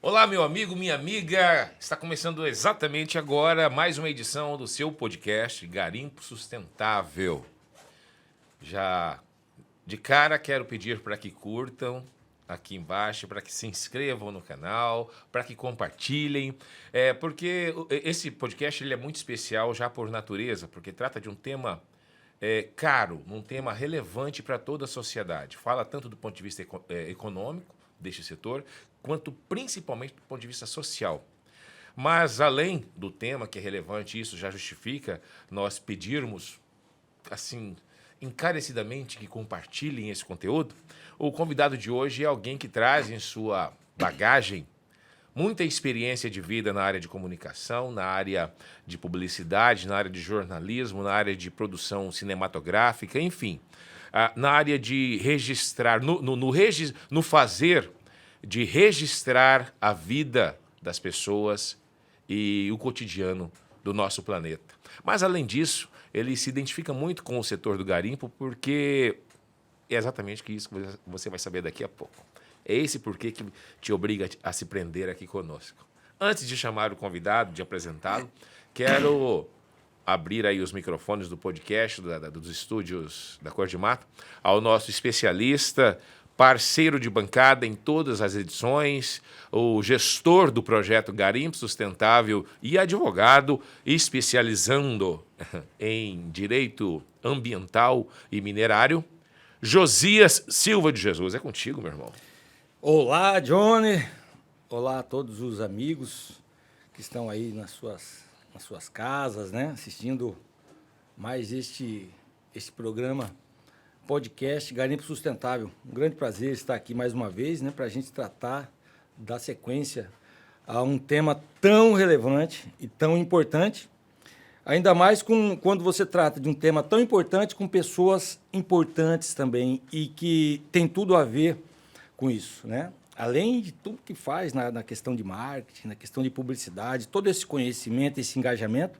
Olá, meu amigo, minha amiga. Está começando exatamente agora mais uma edição do seu podcast Garimpo Sustentável. Já de cara quero pedir para que curtam aqui embaixo, para que se inscrevam no canal, para que compartilhem, porque esse podcast ele é muito especial já por natureza, porque trata de um tema caro, um tema relevante para toda a sociedade. Fala tanto do ponto de vista econômico deste setor, quanto principalmente do ponto de vista social. Mas, além do tema, que é relevante, isso já justifica nós pedirmos, assim, encarecidamente que compartilhem esse conteúdo, o convidado de hoje é alguém que traz em sua bagagem muita experiência de vida na área de comunicação, na área de publicidade, na área de jornalismo, na área de produção cinematográfica, enfim, na área de registrar, no fazer de registrar a vida das pessoas e o cotidiano do nosso planeta. Mas, além disso, ele se identifica muito com o setor do garimpo porque é exatamente isso que você vai saber daqui a pouco. É esse porquê que te obriga a se prender aqui conosco. Antes de chamar o convidado, de apresentá-lo, quero abrir aí os microfones do podcast, dos estúdios da Cor de Mato, ao nosso especialista, parceiro de bancada em todas as edições, o gestor do projeto Garimpo Sustentável e advogado especializando em direito ambiental e minerário, Josias Silva de Jesus. É contigo, meu irmão. Olá, Johnny. Olá a todos os amigos que estão aí nas suas casas, né? Assistindo mais este programa, podcast Garimpo Sustentável. Um grande prazer estar aqui mais uma vez, né? Para a gente tratar da sequência a um tema tão relevante e tão importante. Ainda mais quando você trata de um tema tão importante com pessoas importantes também e que tem tudo a ver com isso, né? Além de tudo que faz na questão de marketing, na questão de publicidade, todo esse conhecimento, esse engajamento,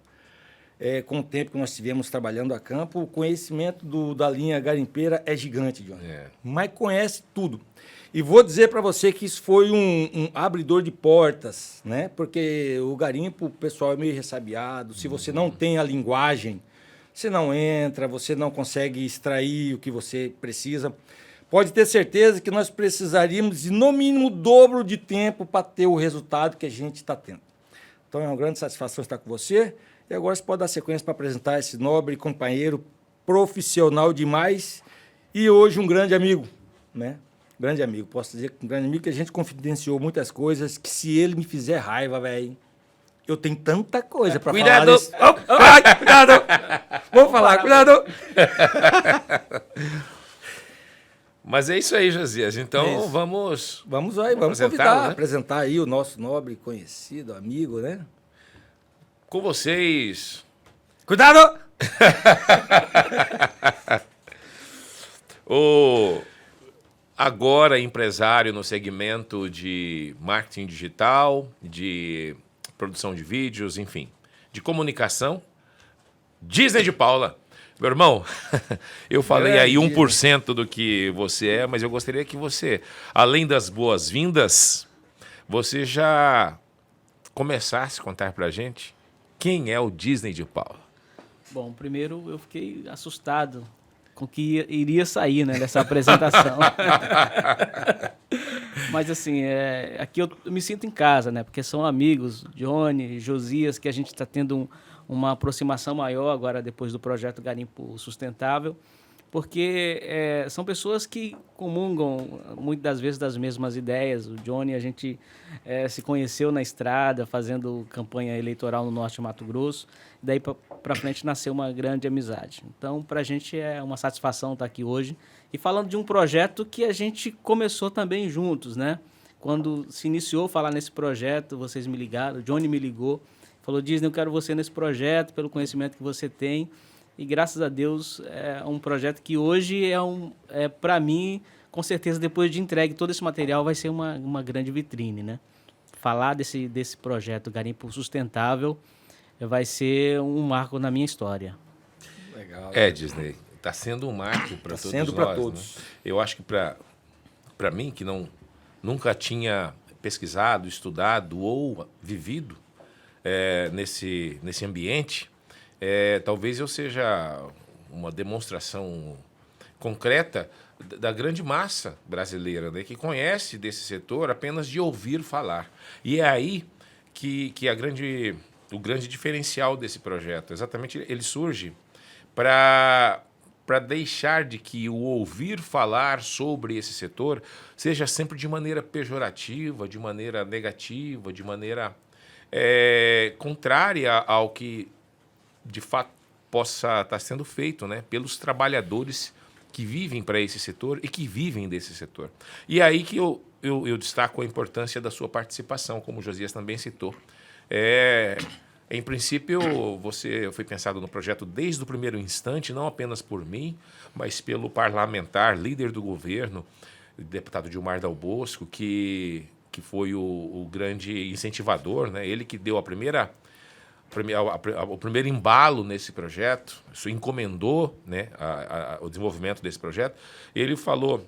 com o tempo que nós tivemos trabalhando a campo, o conhecimento da linha garimpeira é gigante, Johnny. Mas conhece tudo. E vou dizer para você que isso foi um abridor de portas, né? Porque o garimpo, o pessoal é meio ressabiado. Se você não tem a linguagem, você não entra, você não consegue extrair o que você precisa. Pode ter certeza que nós precisaríamos de, no mínimo, o dobro de tempo para ter o resultado que a gente está tendo. Então, é uma grande satisfação estar com você. E agora você pode dar sequência para apresentar esse nobre companheiro, profissional demais e hoje um grande amigo, né? Grande amigo. Posso dizer que um grande amigo que a gente confidenciou muitas coisas que se ele me fizer raiva, velho, eu tenho tanta coisa para falar. Cuidado! Cuidado! Vou falar, cuidado! Mas é isso aí, Josias. Então, vamos apresentar aí o nosso nobre conhecido, amigo, né? Com vocês. Cuidado! O agora empresário no segmento de marketing digital, de produção de vídeos, enfim, de comunicação, Disney de Paula. Meu irmão, eu falei aí 1% do que você é, mas eu gostaria que você, além das boas-vindas, você já começasse a contar pra gente quem é o Disney de Paula. Bom, primeiro eu fiquei assustado com o que iria sair, né, dessa apresentação. Mas assim, aqui eu me sinto em casa, né, porque são amigos, Johnny, Josias, que a gente está tendo uma aproximação maior agora depois do projeto Garimpo Sustentável, porque são pessoas que comungam muitas das vezes das mesmas ideias. O Johnny, a gente se conheceu na estrada, fazendo campanha eleitoral no Norte de Mato Grosso, daí para frente nasceu uma grande amizade. Então, para a gente é uma satisfação estar aqui hoje, e falando de um projeto que a gente começou também juntos, né? Quando se iniciou falar nesse projeto, vocês me ligaram, o Johnny me ligou, falou: Disney, eu quero você nesse projeto, pelo conhecimento que você tem. E graças a Deus é um projeto que hoje para mim, com certeza, depois de entregue todo esse material, vai ser uma grande vitrine, né? Falar desse projeto Garimpo Sustentável vai ser um marco na minha história. Legal. Disney, está sendo um marco para todos nós. Sendo para todos. Né? Eu acho que para mim, que nunca tinha pesquisado, estudado ou vivido nesse ambiente, talvez eu seja uma demonstração concreta da grande massa brasileira, né, que conhece desse setor apenas de ouvir falar. E é aí que o grande diferencial desse projeto. Exatamente, ele surge para deixar de que o ouvir falar sobre esse setor seja sempre de maneira pejorativa, de maneira negativa, de maneira contrária ao que, de fato, possa estar sendo feito, né, pelos trabalhadores que vivem para esse setor e que vivem desse setor. E é aí que eu destaco a importância da sua participação, como o Josias também citou. Em princípio, você foi pensado no projeto desde o primeiro instante, não apenas por mim, mas pelo parlamentar, líder do governo, deputado Gilmar Dal Bosco, que foi o grande incentivador, né? Ele que deu o primeiro embalo nesse projeto, isso encomendou, né, o desenvolvimento desse projeto. Ele falou,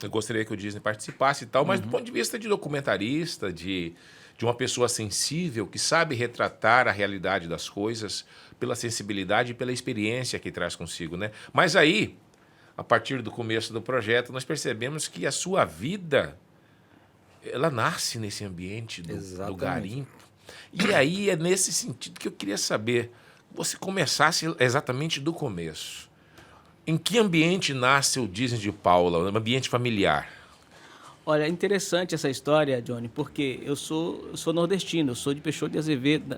eu gostaria que o Disney participasse e tal, mas do ponto de vista de documentarista, de uma pessoa sensível, que sabe retratar a realidade das coisas pela sensibilidade e pela experiência que traz consigo, né? Mas aí, a partir do começo do projeto, nós percebemos que a sua vida, ela nasce nesse ambiente do garimpo. E aí é nesse sentido que eu queria saber, você começasse exatamente do começo. Em que ambiente nasce o Disney de Paula, um ambiente familiar? Olha, é interessante essa história, Johnny, porque eu sou nordestino, eu sou de Peixoto de Azevedo,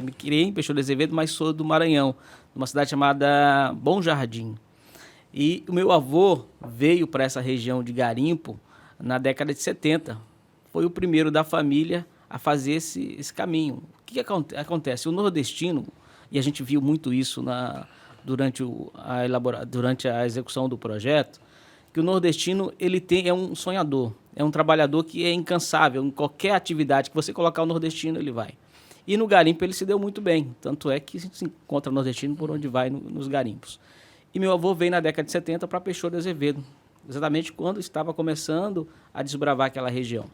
me criei em Peixoto de Azevedo, mas sou do Maranhão, uma cidade chamada Bom Jardim. E o meu avô veio para essa região de garimpo na década de 70. Foi o primeiro da família a fazer esse caminho. O que acontece? O nordestino, e a gente viu muito isso durante a execução do projeto, que o nordestino é um sonhador, é um trabalhador que é incansável. Em qualquer atividade que você colocar o nordestino, ele vai. E no garimpo ele se deu muito bem, tanto é que se encontra nordestino por onde vai nos garimpos. E meu avô veio na década de 70 para Peixoto de Azevedo, exatamente quando estava começando a desbravar aquela região.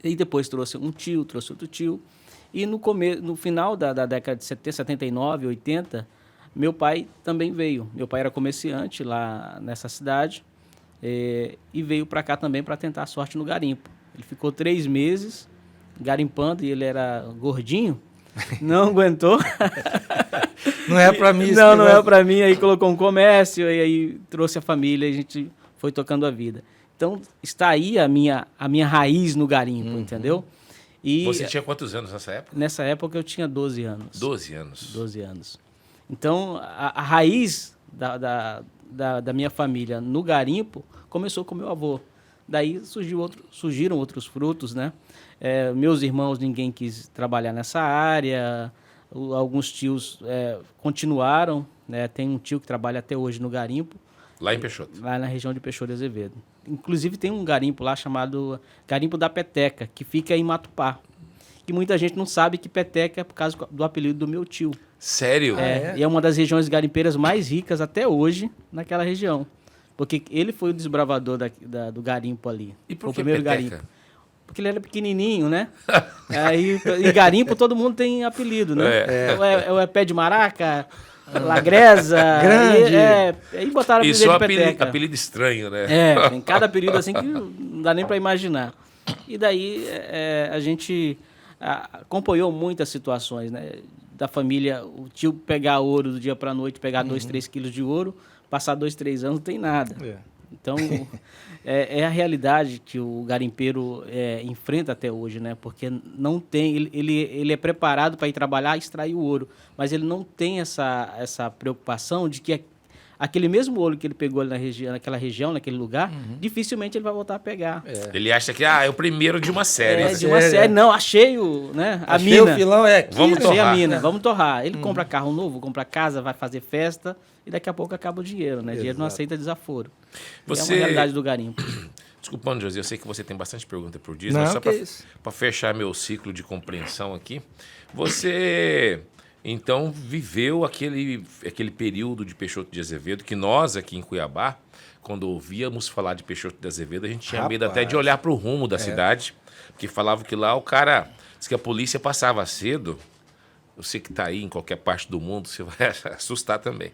E depois trouxe um tio, trouxe outro tio. E no final da década de 70, 79, 80, meu pai também veio. Meu pai era comerciante lá nessa cidade e veio para cá também para tentar a sorte no garimpo. Ele ficou 3 meses garimpando e ele era gordinho, não aguentou. Não é para mim. Não é para mim. Aí colocou um comércio e aí trouxe a família e a gente foi tocando a vida. Então, está aí a minha raiz no garimpo, entendeu? E você tinha quantos anos nessa época? Nessa época eu tinha 12 anos. 12 anos. 12 anos. Então, a raiz da minha família no garimpo começou com meu avô. Daí surgiram outros frutos, né? Meus irmãos, ninguém quis trabalhar nessa área. Alguns tios continuaram, né? Tem um tio que trabalha até hoje no garimpo. Lá em Peixoto? Lá na região de Peixoto de Azevedo. Inclusive tem um garimpo lá chamado Garimpo da Peteca, que fica em Matupá. Que muita gente não sabe que Peteca é por causa do apelido do meu tio. Sério? E é uma das regiões garimpeiras mais ricas até hoje naquela região. Porque ele foi o desbravador do garimpo ali. E por o que primeiro Peteca? garimpo. Porque ele era pequenininho, né? E garimpo todo mundo tem apelido, né? É pé de maraca, lagresa. Grande. E botaram Isso é um de Peteca. apelido estranho, né? Tem cada apelido assim que não dá nem para imaginar. E daí a gente acompanhou muitas situações, né? Da família, o tio pegar ouro do dia para a noite, pegar 2, 3 quilos de ouro, passar 2, 3 anos não tem nada. Então, é a realidade que o garimpeiro enfrenta até hoje, né? Porque não tem, ele é preparado para ir trabalhar e extrair o ouro, mas ele não tem essa preocupação de que aquele mesmo ouro que ele pegou ali naquela região, naquele lugar, dificilmente ele vai voltar a pegar. Ele acha que é o primeiro de uma série. De uma série. Não, achei a mina. O filão aqui. Vamos Achei torrar. a mina, vamos torrar. Ele compra carro novo, compra casa, vai fazer festa e daqui a pouco acaba o dinheiro, né? Dinheiro não aceita desaforo. É uma realidade do garimpo. Desculpando, José, eu sei que você tem bastante pergunta por Disney, Não, mas só para fechar meu ciclo de compreensão aqui, você Então, viveu aquele período de Peixoto de Azevedo, que nós aqui em Cuiabá, quando ouvíamos falar de Peixoto de Azevedo, a gente tinha medo até de olhar para o rumo da cidade, porque falavam que lá o cara, diz que a polícia passava cedo. Você que está aí em qualquer parte do mundo, você vai assustar também.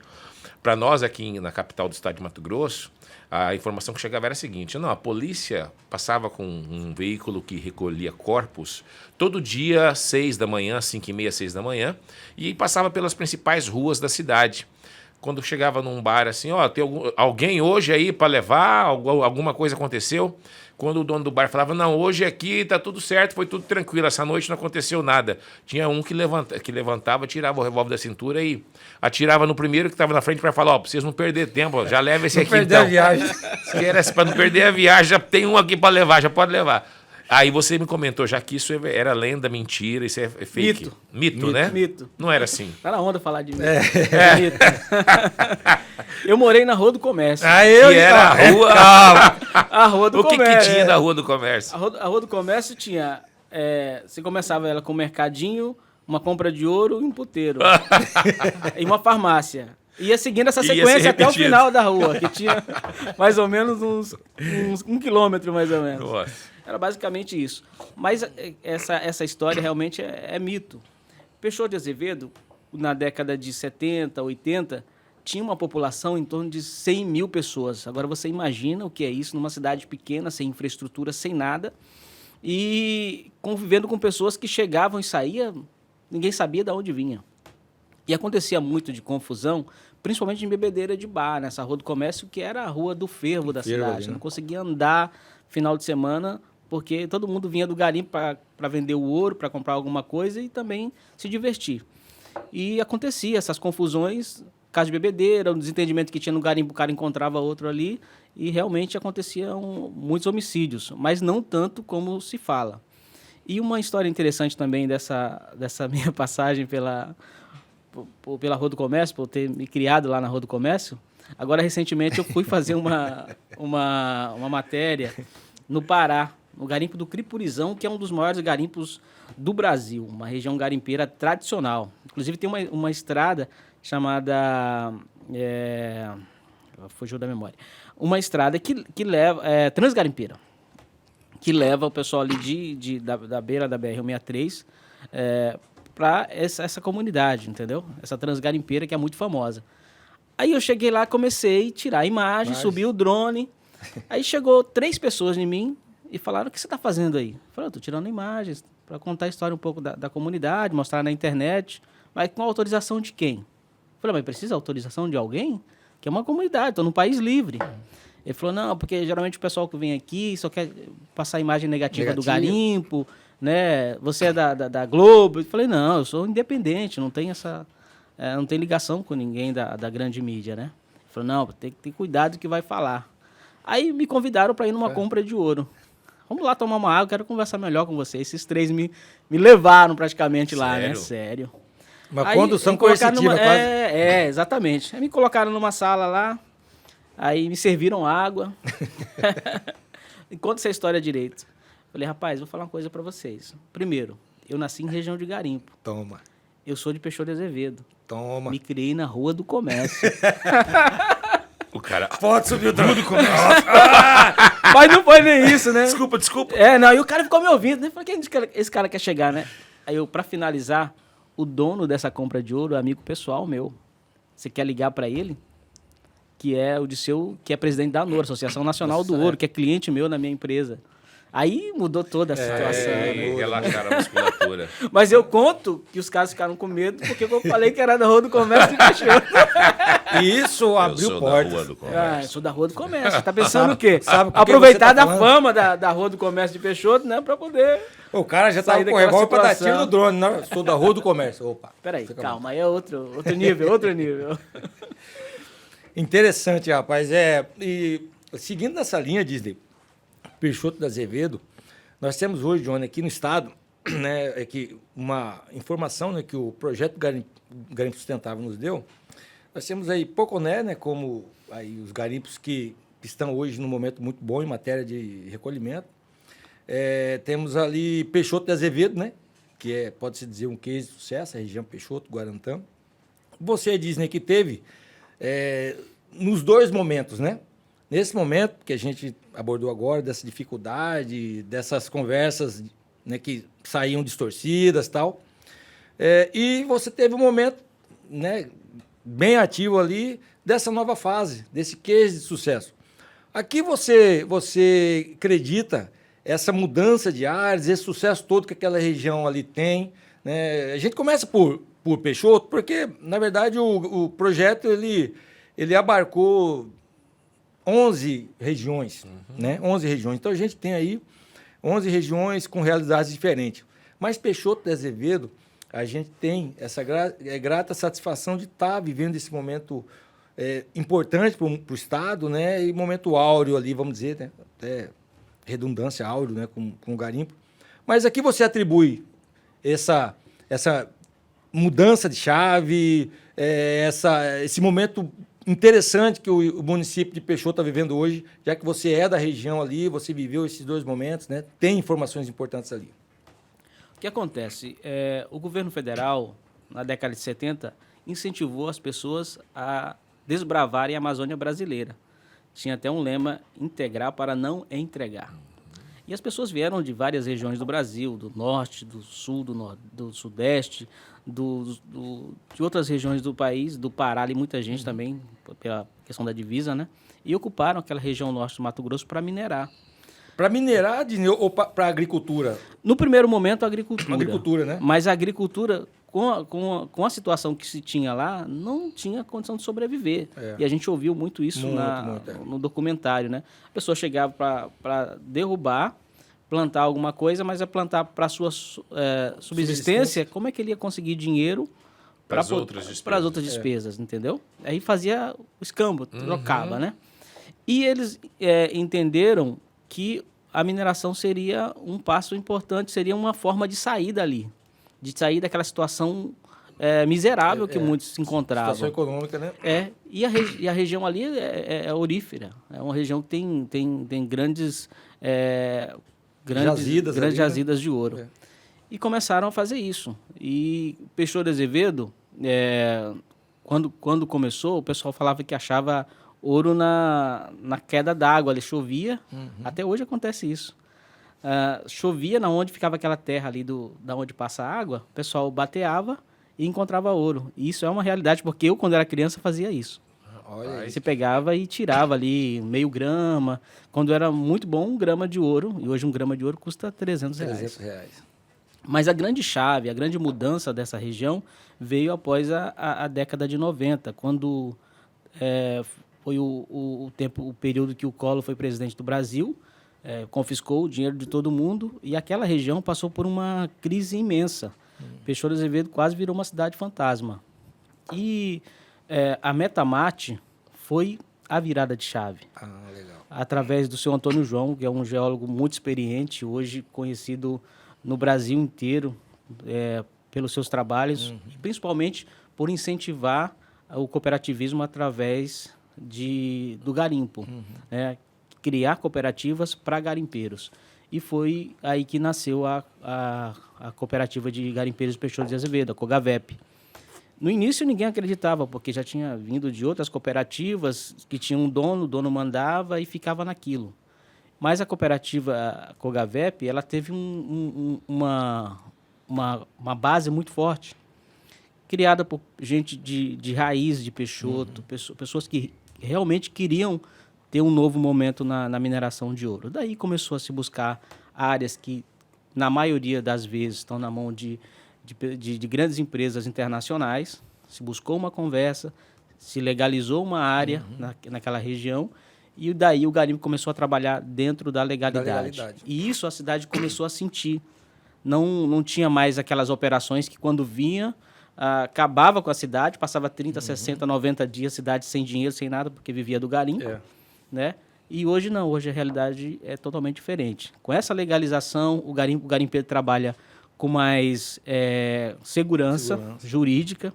Para nós aqui na capital do estado de Mato Grosso, a informação que chegava era a seguinte: não, a polícia passava com um veículo que recolhia corpos todo dia, 6 da manhã, 5h30, 6 da manhã, e passava pelas principais ruas da cidade. Quando chegava num bar assim, tem alguém hoje aí para levar, alguma coisa aconteceu? Quando o dono do bar falava, não, hoje aqui tá tudo certo, foi tudo tranquilo, essa noite não aconteceu nada. Tinha um que levantava, tirava o revólver da cintura e atirava no primeiro que estava na frente para falar, pra vocês não perder tempo, já leva esse aqui então. Perder a viagem. Para não perder a viagem, já tem um aqui para levar, já pode levar. Aí você me comentou, já que isso era lenda, mentira, isso é fake. Mito, né? Mito. Não era assim. Tá na onda falar de mito. Mito. Eu morei na Rua do Comércio. Que era a rua... A Rua do Comércio. O que tinha da Rua do Comércio? A Rua do Comércio tinha... você começava ela com um mercadinho, uma compra de ouro e um puteiro. E uma farmácia. Ia seguindo essa sequência até o final da rua, que tinha mais ou menos uns 1 quilômetro, mais ou menos. Nossa. Era basicamente isso. Mas essa história realmente é mito. Peixoto de Azevedo, na década de 70, 80, tinha uma população em torno de 100 mil pessoas. Agora você imagina o que é isso numa cidade pequena, sem infraestrutura, sem nada, e convivendo com pessoas que chegavam e saíam, ninguém sabia de onde vinha. E acontecia muito de confusão, principalmente em bebedeira de bar, nessa Rua do Comércio, que era a rua do fervo da cidade. Ali, né? Não conseguia andar final de semana, porque todo mundo vinha do garimpo para vender o ouro, para comprar alguma coisa e também se divertir. E acontecia essas confusões, caso de bebedeira, o desentendimento que tinha no garimpo, o cara encontrava outro ali, e realmente aconteciam muitos homicídios, mas não tanto como se fala. E uma história interessante também dessa minha passagem pela Rua do Comércio, por ter me criado lá na Rua do Comércio. Agora, recentemente, eu fui fazer uma matéria no Pará, no garimpo do Cripurizão, que é um dos maiores garimpos do Brasil, uma região garimpeira tradicional. Inclusive, tem uma estrada chamada... fugiu da memória. Uma estrada que leva... transgarimpeira, que leva o pessoal ali da beira da BR-163 para essa comunidade, entendeu? Essa transgarimpeira que é muito famosa. Aí eu cheguei lá, comecei a tirar imagem, subi o drone. Aí chegou 3 pessoas em mim e falaram, o que você está fazendo aí? Eu falei, estou tirando imagens para contar a história um pouco da comunidade, mostrar na internet, mas com autorização de quem? Eu falei, mas precisa autorização de alguém? Que é uma comunidade, estou num país livre. Ele falou, não, porque geralmente o pessoal que vem aqui só quer passar imagem negativa do garimpo, né? Você é da Globo. Eu falei, não, eu sou independente, não tenho não tem ligação com ninguém da grande mídia, né? Ele falou, não, tem que ter cuidado do que vai falar. Aí me convidaram para ir numa compra de ouro. Vamos lá tomar uma água, quero conversar melhor com você. Esses 3 me levaram praticamente lá, né? Sério. Uma condução coercitiva quase. Exatamente. Aí me colocaram numa sala lá, aí me serviram água. E conta essa história direito. Falei, rapaz, vou falar uma coisa para vocês. Primeiro, eu nasci em região de garimpo. Toma. Eu sou de Peixoto de Azevedo. Toma. Me criei na Rua do Comércio. O cara... Pode subir o drone do comércio. Mas não foi nem isso, né? Desculpa. Não, e o cara ficou me ouvindo, né? Falei, quem esse cara quer chegar, né? Aí eu, pra finalizar, o dono dessa compra de ouro é amigo pessoal meu. Você quer ligar pra ele? Que é que é presidente da ANOR, Associação Nacional do Ouro, que é cliente meu na minha empresa. Aí mudou toda a situação. Relaxaram a musculatura. Mas eu conto que os caras ficaram com medo porque eu falei que era da Rua do Comércio e Peixoto. E isso abriu portas. Eu sou da Rua do Comércio. Tá pensando o quê? Aproveitar da fama da Rua do Comércio de Peixoto, né? Pra poder... O cara já tava com o revólver pra dar tiro no drone. Não, sou da Rua do Comércio. Opa. Peraí, calma. Aí é outro nível, outro nível. Interessante, rapaz. E seguindo nessa linha, Disney, Peixoto de Azevedo, nós temos hoje, Johnny, aqui no estado, né, uma informação, né, que o projeto Garimpo Sustentável nos deu. Nós temos aí Poconé, né, como aí os garimpos que estão hoje num momento muito bom em matéria de recolhimento. Temos ali Peixoto de Azevedo, né, que pode-se dizer, um case de sucesso, a região Peixoto, Guarantã. Você diz, né, que teve nos dois momentos, né? Nesse momento que a gente abordou agora, dessa dificuldade, dessas conversas, né, que saíam distorcidas e tal. E você teve um momento, né, bem ativo ali, dessa nova fase, desse case de sucesso. Aqui você acredita essa mudança de áreas, esse sucesso todo que aquela região ali tem, né? A gente começa por Peixoto, porque, na verdade, o projeto ele abarcou 11 regiões, né? 11 regiões. Então, a gente tem aí 11 regiões com realidades diferentes. Mas Peixoto de Azevedo, a gente tem essa grata satisfação de estar vivendo esse momento importante para o Estado, né? E momento áureo ali, vamos dizer, né? Até redundância áureo, né? Com o garimpo. Mas aqui você atribui essa mudança de chave, esse momento interessante que o município de Peixoto está vivendo hoje, já que você é da região ali, você viveu esses dois momentos, né? Tem informações importantes ali. O que acontece? O governo federal, na década de 70, incentivou as pessoas a desbravarem a Amazônia brasileira. Tinha até um lema: integrar para não entregar. E as pessoas vieram de várias regiões do Brasil, do norte, do sul, do sudeste, de outras regiões do país, do Pará, ali muita gente também, pela questão da divisa, né? E ocuparam aquela região norte do Mato Grosso para minerar. Para minerar, ou para agricultura? No primeiro momento, a agricultura. Agricultura, né? Mas a agricultura, com a situação que se tinha lá, não tinha condição de sobreviver. E a gente ouviu muito isso no documentário, né? A pessoa chegava para derrubar, plantar alguma coisa, mas é plantar para a sua subsistência. Como é que ele ia conseguir dinheiro para as outras despesas, entendeu? Aí fazia o escambo, trocava, né? E eles entenderam que a mineração seria um passo importante, seria uma forma de sair dali, de sair daquela situação miserável que muitos se encontravam. Situação econômica, né? E a região ali é aurífera, é uma região que tem grandes jazidas de ouro. E começaram a fazer isso. E Peixoto de Azevedo, quando começou, o pessoal falava que achava ouro na queda d'água, ali chovia, até hoje acontece isso. Chovia na onde ficava aquela terra ali da onde passa a água, o pessoal bateava e encontrava ouro. E isso é uma realidade, porque eu, quando era criança, fazia isso. Olha aí. Você pegava e tirava ali meio grama, quando era muito bom, 1 grama de ouro, e hoje 1 grama de ouro custa R$300. Mas a grande chave, a grande mudança dessa região veio após a década de 90, quando foi o período que o Collor foi presidente do Brasil, confiscou o dinheiro de todo mundo e aquela região passou por uma crise imensa. Peixoto de Azevedo quase virou uma cidade fantasma. E a Metamate foi a virada de chave. Legal. Através do seu Antônio João, que é um geólogo muito experiente, hoje conhecido no Brasil inteiro pelos seus trabalhos, e principalmente por incentivar o cooperativismo através do garimpo, criar cooperativas para garimpeiros. E foi aí que nasceu a cooperativa de garimpeiros de Peixoto de Azevedo, a Cogavep. No início ninguém acreditava, porque já tinha vindo de outras cooperativas que tinham um dono, o dono mandava e ficava naquilo. Mas a cooperativa Cogavep, ela teve uma base muito forte, criada por gente de raiz de Peixoto, pessoas que realmente queriam ter um novo momento na mineração de ouro. Daí começou a se buscar áreas que, na maioria das vezes, estão na mão de grandes empresas internacionais. Se buscou uma conversa, se legalizou uma área naquela região, e daí o garimpo começou a trabalhar dentro da legalidade. E isso a cidade começou a sentir. Não tinha mais aquelas operações que, quando vinha, acabava com a cidade, passava 30, 60, 90 dias, cidade sem dinheiro, sem nada, porque vivia do garimpo. Né? E hoje não, hoje a realidade é totalmente diferente. Com essa legalização, o garimpeiro trabalha com mais segurança jurídica,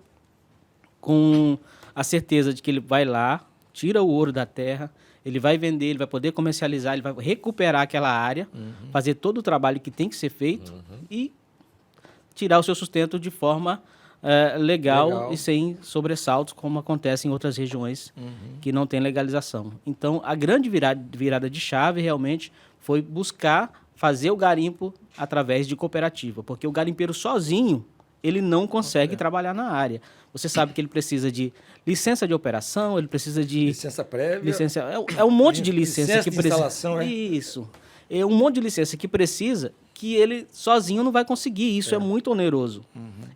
com a certeza de que ele vai lá, tira o ouro da terra, ele vai vender, ele vai poder comercializar, ele vai recuperar aquela área, fazer todo o trabalho que tem que ser feito e tirar o seu sustento de forma legal e sem sobressaltos, como acontece em outras regiões que não têm legalização. Então, a grande virada de chave realmente foi buscar fazer o garimpo através de cooperativa, porque o garimpeiro sozinho, ele não consegue trabalhar na área. Você sabe que ele precisa de licença de operação, ele precisa de... Licença prévia. É um monte de licença que de precisa... instalação, Isso. É um monte de licença que precisa, que ele sozinho não vai conseguir. Isso é muito oneroso.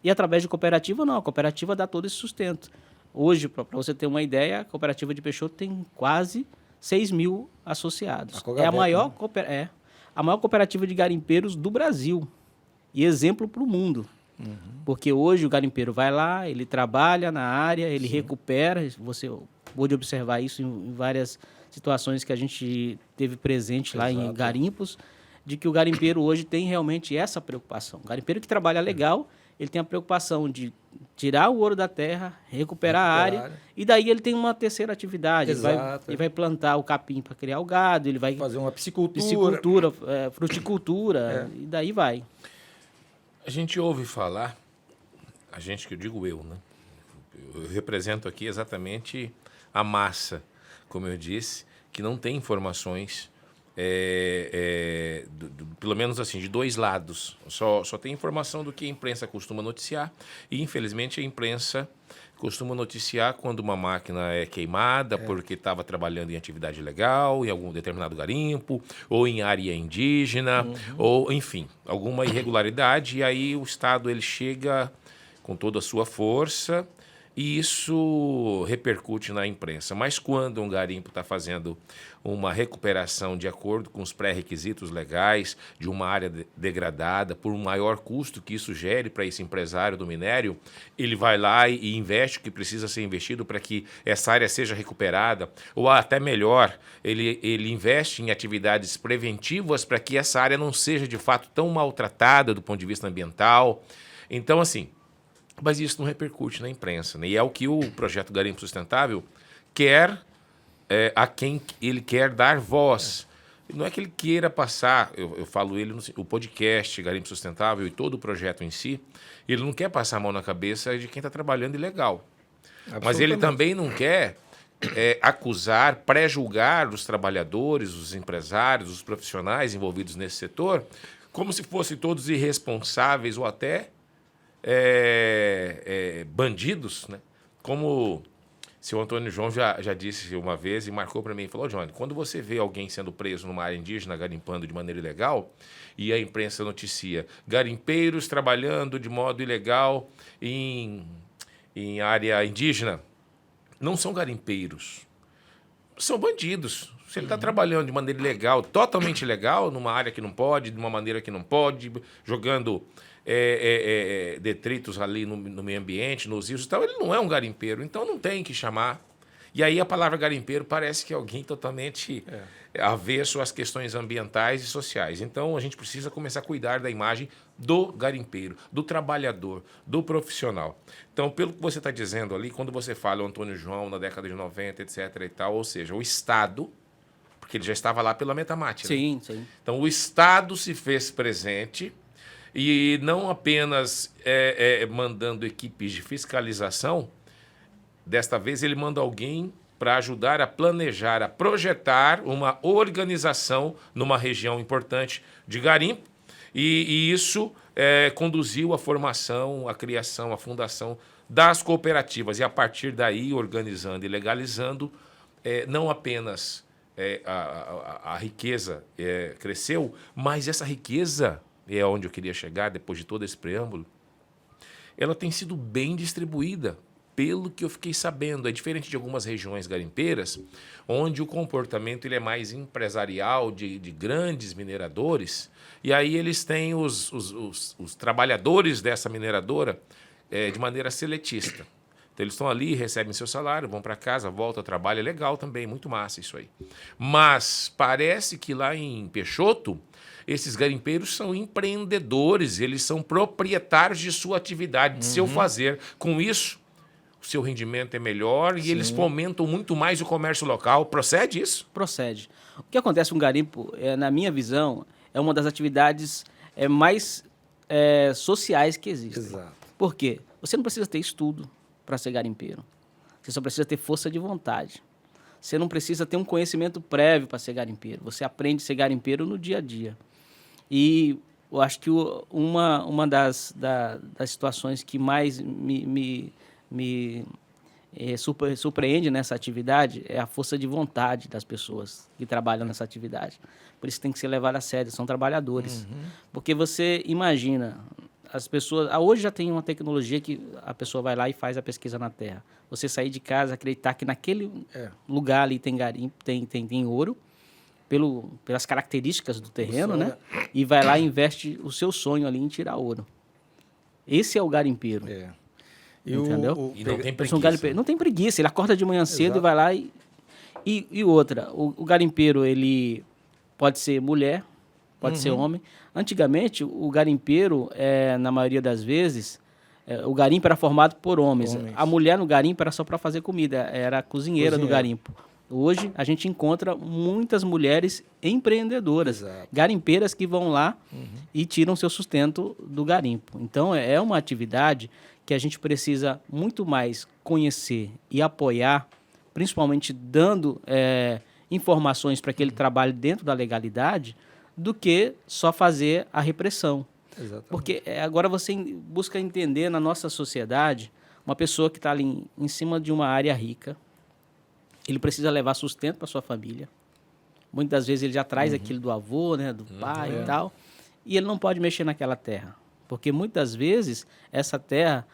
E através de cooperativa, não. A cooperativa dá todo esse sustento. Hoje, para você ter uma ideia, a cooperativa de Peixoto tem quase 6 mil associados. É a maior, a maior cooperativa de garimpeiros do Brasil. E exemplo para o mundo. Porque hoje o garimpeiro vai lá, ele trabalha na área, ele recupera. Você pode observar isso em várias situações que a gente teve presente lá em garimpos, de que o garimpeiro hoje tem realmente essa preocupação. O garimpeiro que trabalha legal, ele tem a preocupação de tirar o ouro da terra, recuperar a área, e daí ele tem uma terceira atividade. Ele vai plantar o capim para criar o gado, ele vai fazer uma piscicultura, fruticultura, e daí vai. A gente ouve falar, a gente que eu digo eu, né? Eu represento aqui exatamente a massa, como eu disse, que não tem informações, pelo menos assim, de dois lados. Só tem informação do que a imprensa costuma noticiar e, infelizmente, a imprensa costuma noticiar quando uma máquina é queimada porque estava trabalhando em atividade ilegal, em algum determinado garimpo, ou em área indígena, ou, enfim, alguma irregularidade, e aí o Estado ele chega com toda a sua força e isso repercute na imprensa. Mas quando um garimpo está fazendo uma recuperação de acordo com os pré-requisitos legais de uma área degradada, por um maior custo que isso gere para esse empresário do minério, ele vai lá e investe o que precisa ser investido para que essa área seja recuperada, ou até melhor, ele investe em atividades preventivas para que essa área não seja de fato tão maltratada do ponto de vista ambiental. Então, assim, mas isso não repercute na imprensa, né? E é o que o projeto Garimpo Sustentável quer, a quem ele quer dar voz. Não é que ele queira passar, eu falo ele, o podcast Garimpo Sustentável e todo o projeto em si, ele não quer passar a mão na cabeça de quem está trabalhando ilegal. Mas ele também não quer acusar, pré-julgar os trabalhadores, os empresários, os profissionais envolvidos nesse setor, como se fossem todos irresponsáveis ou até bandidos, né? Como o seu Antônio João já disse uma vez e marcou para mim, falou: Johnny, quando você vê alguém sendo preso numa área indígena garimpando de maneira ilegal e a imprensa noticia garimpeiros trabalhando de modo ilegal em área indígena, não são garimpeiros, são bandidos. Se ele está trabalhando de maneira ilegal, totalmente ilegal, numa área que não pode, de uma maneira que não pode, jogando detritos ali no meio ambiente, nos rios e tal, ele não é um garimpeiro, então não tem que chamar. E aí a palavra garimpeiro parece que é alguém totalmente avesso às questões ambientais e sociais. Então a gente precisa começar a cuidar da imagem do garimpeiro, do trabalhador, do profissional. Então, pelo que você está dizendo ali, quando você fala o Antônio João na década de 90, etc. e tal, ou seja, o Estado, porque ele já estava lá pela Metamate. Sim, né? sim. Então o Estado se fez presente e não apenas mandando equipes de fiscalização, desta vez ele manda alguém para ajudar a planejar, a projetar uma organização numa região importante de garimpo, e isso conduziu à formação, à criação, à fundação das cooperativas, e a partir daí organizando e legalizando, não apenas a riqueza cresceu, mas essa riqueza, é onde eu queria chegar depois de todo esse preâmbulo, ela tem sido bem distribuída, pelo que eu fiquei sabendo. É diferente de algumas regiões garimpeiras, onde o comportamento ele é mais empresarial, de grandes mineradores, e aí eles têm os trabalhadores dessa mineradora de maneira seletista. Então eles estão ali, recebem seu salário, vão para casa, voltam, trabalham, é legal também, muito massa isso aí. Mas parece que lá em Peixoto, esses garimpeiros são empreendedores, eles são proprietários de sua atividade, de seu fazer. Com isso, o seu rendimento é melhor e eles fomentam muito mais o comércio local. Procede isso? Procede. O que acontece com o garimpo, na minha visão, é uma das atividades mais sociais que existem. Exato. Por quê? Você não precisa ter estudo para ser garimpeiro. Você só precisa ter força de vontade. Você não precisa ter um conhecimento prévio para ser garimpeiro. Você aprende a ser garimpeiro no dia a dia. E eu acho que uma das situações que mais me surpreende nessa atividade é a força de vontade das pessoas que trabalham nessa atividade. Por isso tem que ser levado a sério, são trabalhadores. Porque você imagina, as pessoas... Hoje já tem uma tecnologia que a pessoa vai lá e faz a pesquisa na terra. Você sair de casa, acreditar que naquele lugar ali tem garimpo, tem ouro, pelas características do terreno, né? E vai lá e investe o seu sonho ali em tirar ouro. Esse é o garimpeiro. Entendeu? E não tem preguiça. Não tem preguiça. Ele acorda de manhã cedo e vai lá e outra. O garimpeiro, ele pode ser mulher, pode ser homem. Antigamente, o garimpeiro, na maioria das vezes, o garimpo era formado por homens. A mulher no garimpo era só para fazer comida, era a cozinheira do garimpo. Hoje, a gente encontra muitas mulheres empreendedoras, garimpeiras que vão lá e tiram seu sustento do garimpo. Então, é uma atividade que a gente precisa muito mais conhecer e apoiar, principalmente dando informações para que ele trabalhe dentro da legalidade, do que só fazer a repressão. Exatamente. Porque agora você busca entender na nossa sociedade uma pessoa que está ali em cima de uma área rica, ele precisa levar sustento para sua família. Muitas vezes ele já traz aquilo do avô, né, do pai e tal, e ele não pode mexer naquela terra. Porque muitas vezes essa terra,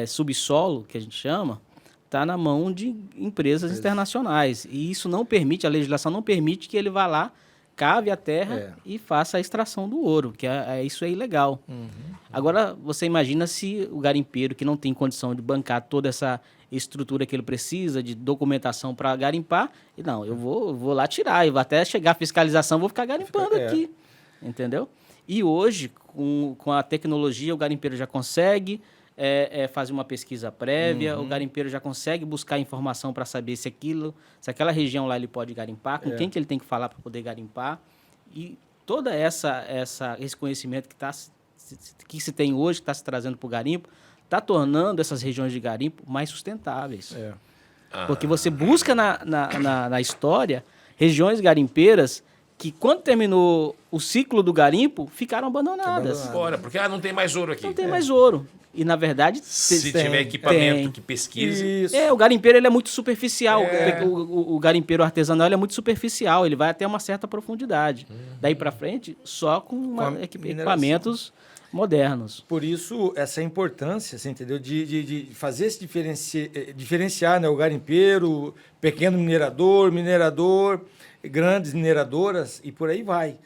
subsolo, que a gente chama, está na mão de empresas internacionais. E isso não permite, a legislação não permite que ele vá lá, cave a terra e faça a extração do ouro, que isso é ilegal. Agora, você imagina se o garimpeiro que não tem condição de bancar toda essa estrutura que ele precisa, de documentação para garimpar, e não, eu vou lá tirar, e até chegar a fiscalização, vou ficar garimpando aqui, entendeu? E hoje, com a tecnologia, o garimpeiro já consegue fazer uma pesquisa prévia, o garimpeiro já consegue buscar informação para saber se aquela região lá ele pode garimpar, com quem que ele tem que falar para poder garimpar. E todo esse conhecimento que se tem hoje, que está se trazendo para o garimpo, está tornando essas regiões de garimpo mais sustentáveis. Porque você busca na história regiões garimpeiras que, quando terminou o ciclo do garimpo, ficaram abandonadas. Fora, porque não tem mais ouro aqui. Não tem mais ouro. E, na verdade... Se tiver equipamento que pesquise... o garimpeiro ele é muito superficial. O garimpeiro artesanal ele é muito superficial. Ele vai até uma certa profundidade. Daí para frente, só com equipamentos modernos. Por isso, essa importância, você entendeu? De fazer esse diferenciar, né? O garimpeiro, pequeno minerador, grandes mineradoras e por aí vai.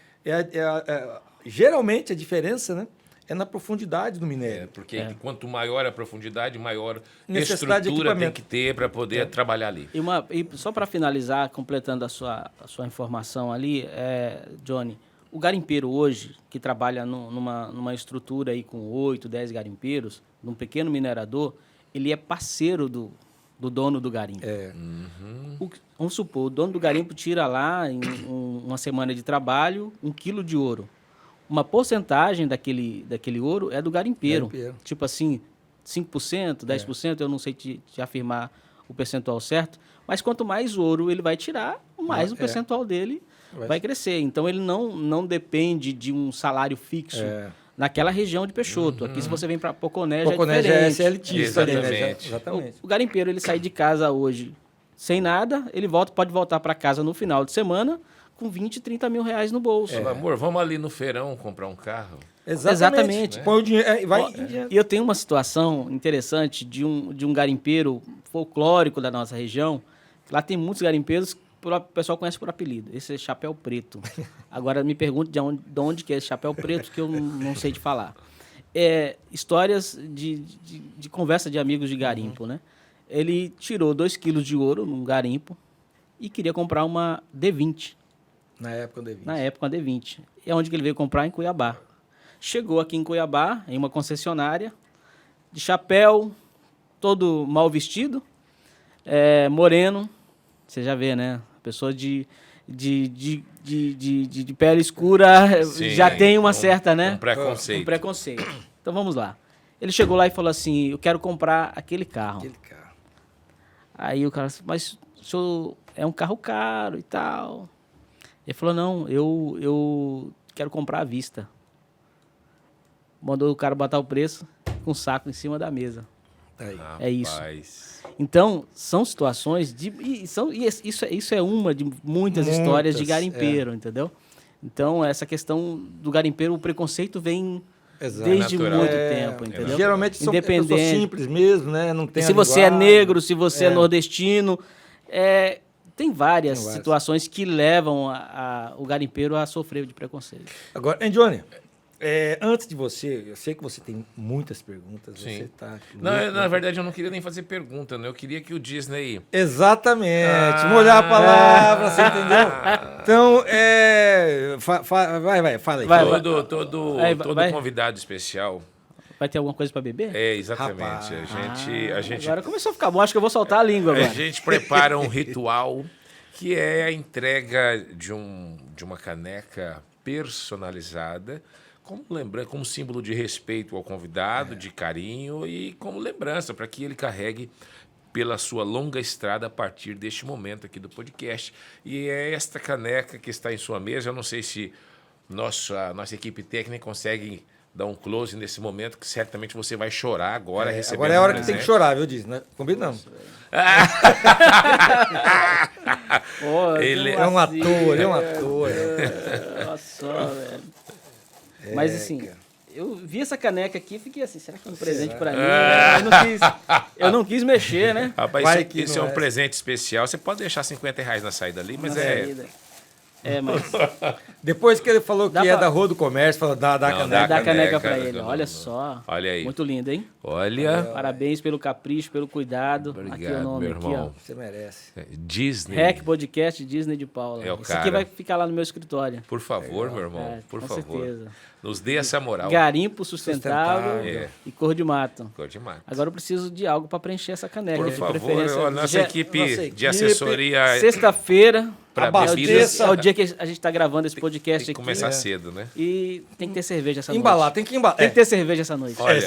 Geralmente, a diferença, né, é na profundidade do minério. Porque quanto maior a profundidade, maior necessidade estrutura tem que ter para poder trabalhar ali. E só para finalizar, completando a sua informação ali, Johnny, o garimpeiro hoje, que trabalha numa estrutura aí com 8, 10 garimpeiros, num pequeno minerador, ele é parceiro do dono do garimpo. Vamos supor, o dono do garimpo tira lá, em uma semana de trabalho, 1 quilo de ouro. Uma porcentagem daquele ouro é do garimpeiro. Tipo assim, 5%, 10%, eu não sei te afirmar o percentual certo, mas quanto mais ouro ele vai tirar, mais o percentual dele vai crescer. Então, ele não depende de um salário fixo naquela região de Peixoto. Aqui, se você vem para Poconé, já é diferente. Já é CLTista. Exatamente. O garimpeiro, ele sai de casa hoje sem nada, ele pode voltar para casa no final de semana com 20, 30 mil reais no bolso. Amor, vamos ali no feirão comprar um carro. Exatamente. Põe o dinheiro, E eu tenho uma situação interessante de um garimpeiro folclórico da nossa região. Lá tem muitos garimpeiros que o pessoal conhece por apelido. Esse é Chapéu Preto. Agora me pergunte de onde que é esse Chapéu Preto, que eu não sei te falar. Histórias de conversa de amigos de garimpo, né? Ele tirou 2 quilos de ouro num garimpo e queria comprar uma D20. Na época, D20. Na época, uma D20. É onde que ele veio comprar? Em Cuiabá. Chegou aqui em Cuiabá, em uma concessionária, de chapéu, todo mal vestido, moreno. Você já vê, né? Pessoa de de pele escura Sim, já tem uma certa, né? Um preconceito. Um preconceito. Então vamos lá. Ele chegou lá e falou assim: eu quero comprar aquele carro. Aquele carro. Aí o cara disse: mas o senhor é um carro caro e tal. Ele falou: não, eu quero comprar à vista. Mandou o cara botar o preço com um saco em cima da mesa. Aí. É isso. Rapaz. Então, são situações isso é uma de muitas histórias de Muitas, garimpeiro, entendeu? Então, essa questão do garimpeiro, o preconceito vem Exato. desde Natural. muito É, tempo, entendeu? Geralmente são pessoas Independente. simples mesmo, né? Não tem Se a você é linguagem. negro, se você é nordestino, tem várias Tem várias. situações que levam o garimpeiro a sofrer de preconceito. Agora, hein, Johnny, antes de você, eu sei que você tem muitas perguntas. Sim. Você tá Não, na verdade, eu não queria nem fazer pergunta, né? Eu queria que o Disney... Exatamente, molhar a palavra, você entendeu? Então, vai, fala aí. Vai, fala aí. Todo vai. convidado especial... Vai ter alguma coisa para beber? É, exatamente. Rapaz. A gente Agora começou a ficar bom, acho que eu vou soltar a língua A agora. gente prepara um ritual que é a entrega de uma caneca personalizada como símbolo de respeito ao convidado, de carinho e como lembrança para que ele carregue pela sua longa estrada a partir deste momento aqui do podcast. E é esta caneca que está em sua mesa. Eu não sei se nossa equipe técnica consegue dar um close nesse momento, que certamente você vai chorar agora recebendo Agora é a hora um que tem que presente. chorar, viu, Diz, né? Combinamos. Pô, Ele É um assim, ator, ele é um ator. Olha só, velho. Mas assim, eu vi essa caneca aqui e fiquei assim, será que é um presente pra mim? Eu não quis mexer, né? Rapaz, Vai isso, que isso não é um é. presente especial. Você pode deixar R$50 na saída ali, mas Na é... saída. Mas Depois que ele falou que Dá é pra- da Rua do Comércio, falou, dá a Não, caneca. dá dá a caneca caneca, pra ele. não, Olha não. só. Olha aí. Muito lindo, hein? Olha... Parabéns pelo capricho, pelo cuidado. Aqui Obrigado, o nome, meu aqui, irmão. Você merece. Disney. Rec Podcast Disney de Paula. É o Isso aqui cara. vai ficar lá no meu escritório. Por favor, meu irmão, por com favor. certeza. Nos dê essa moral. Garimpo sustentável, Sustentável. e cor de mato. Cor de mato. Agora eu preciso de algo para preencher essa caneca. Por de favor, preferência. ó, nossa equipe nossa de equipe, assessoria Sexta-feira para é o dia- bebidas é o dia que a gente está gravando esse tem podcast que aqui. começar cedo, né? E tem que ter cerveja essa Embalar, noite. tem que embalar. Tem que ter cerveja essa noite. Olha,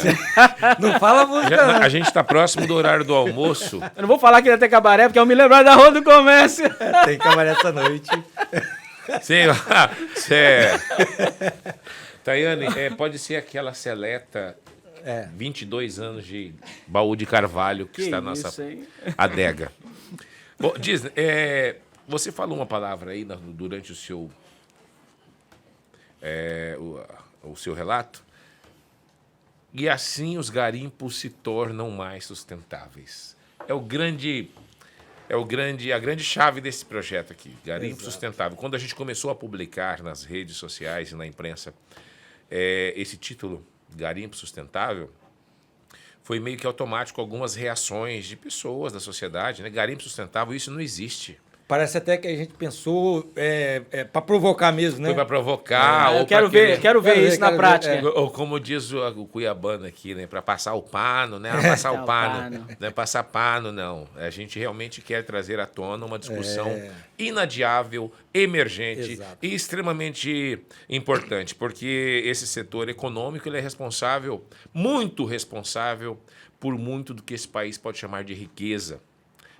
Não fala muito, não. a gente está próximo do horário do almoço. Eu não vou falar que ia ter cabaré, porque eu me lembro da Rua do Comércio. Tem que acabar essa noite. Sim, Tayane, pode ser aquela seleta 22 anos de baú de carvalho que está na isso, nossa hein? adega. Bom, Disney, você falou uma palavra aí durante o seu o seu relato, e assim os garimpos se tornam mais sustentáveis. A grande chave desse projeto aqui, Garimpo Sustentável. Quando a gente começou a publicar nas redes sociais e na imprensa esse título, Garimpo Sustentável, foi meio que automático algumas reações de pessoas da sociedade, né? Garimpo Sustentável, isso não existe. Parece até que a gente pensou para provocar mesmo, né? Foi para provocar. Eu ou quero pra querer- ver, quero ver Quero ver, isso na quero ver, prática. Ou como diz o cuiabano aqui, né? Para passar o pano, né? Não passar o pano. Não é passar pano, não. A gente realmente quer trazer à tona uma discussão inadiável, emergente Exato. e extremamente importante, porque esse setor econômico ele é responsável, muito responsável, por muito do que esse país pode chamar de riqueza.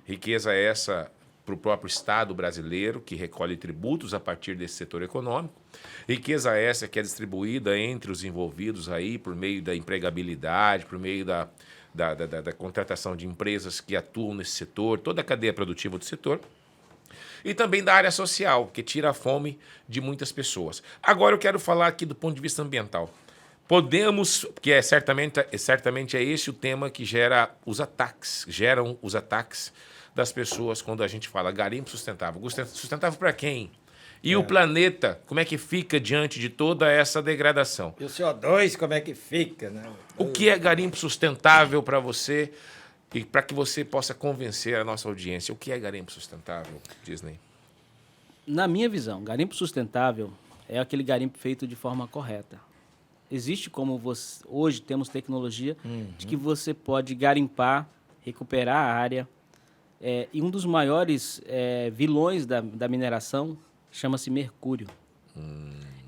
Riqueza essa para o próprio Estado brasileiro, que recolhe tributos a partir desse setor econômico. Riqueza essa que é distribuída entre os envolvidos aí por meio da empregabilidade, por meio da contratação de empresas que atuam nesse setor, toda a cadeia produtiva do setor. E também da área social, que tira a fome de muitas pessoas. Agora eu quero falar aqui do ponto de vista ambiental. Podemos, que certamente é esse o tema que geram os ataques das pessoas quando a gente fala garimpo sustentável. Sustentável para quem? E o planeta, como é que fica diante de toda essa degradação? E o CO2, como é que fica, né? O que é garimpo sustentável para você e para que você possa convencer a nossa audiência? O que é garimpo sustentável, Disney? Na minha visão, garimpo sustentável é aquele garimpo feito de forma correta. Existe hoje temos tecnologia de que você pode garimpar, recuperar a área. E um dos maiores vilões da mineração chama-se mercúrio.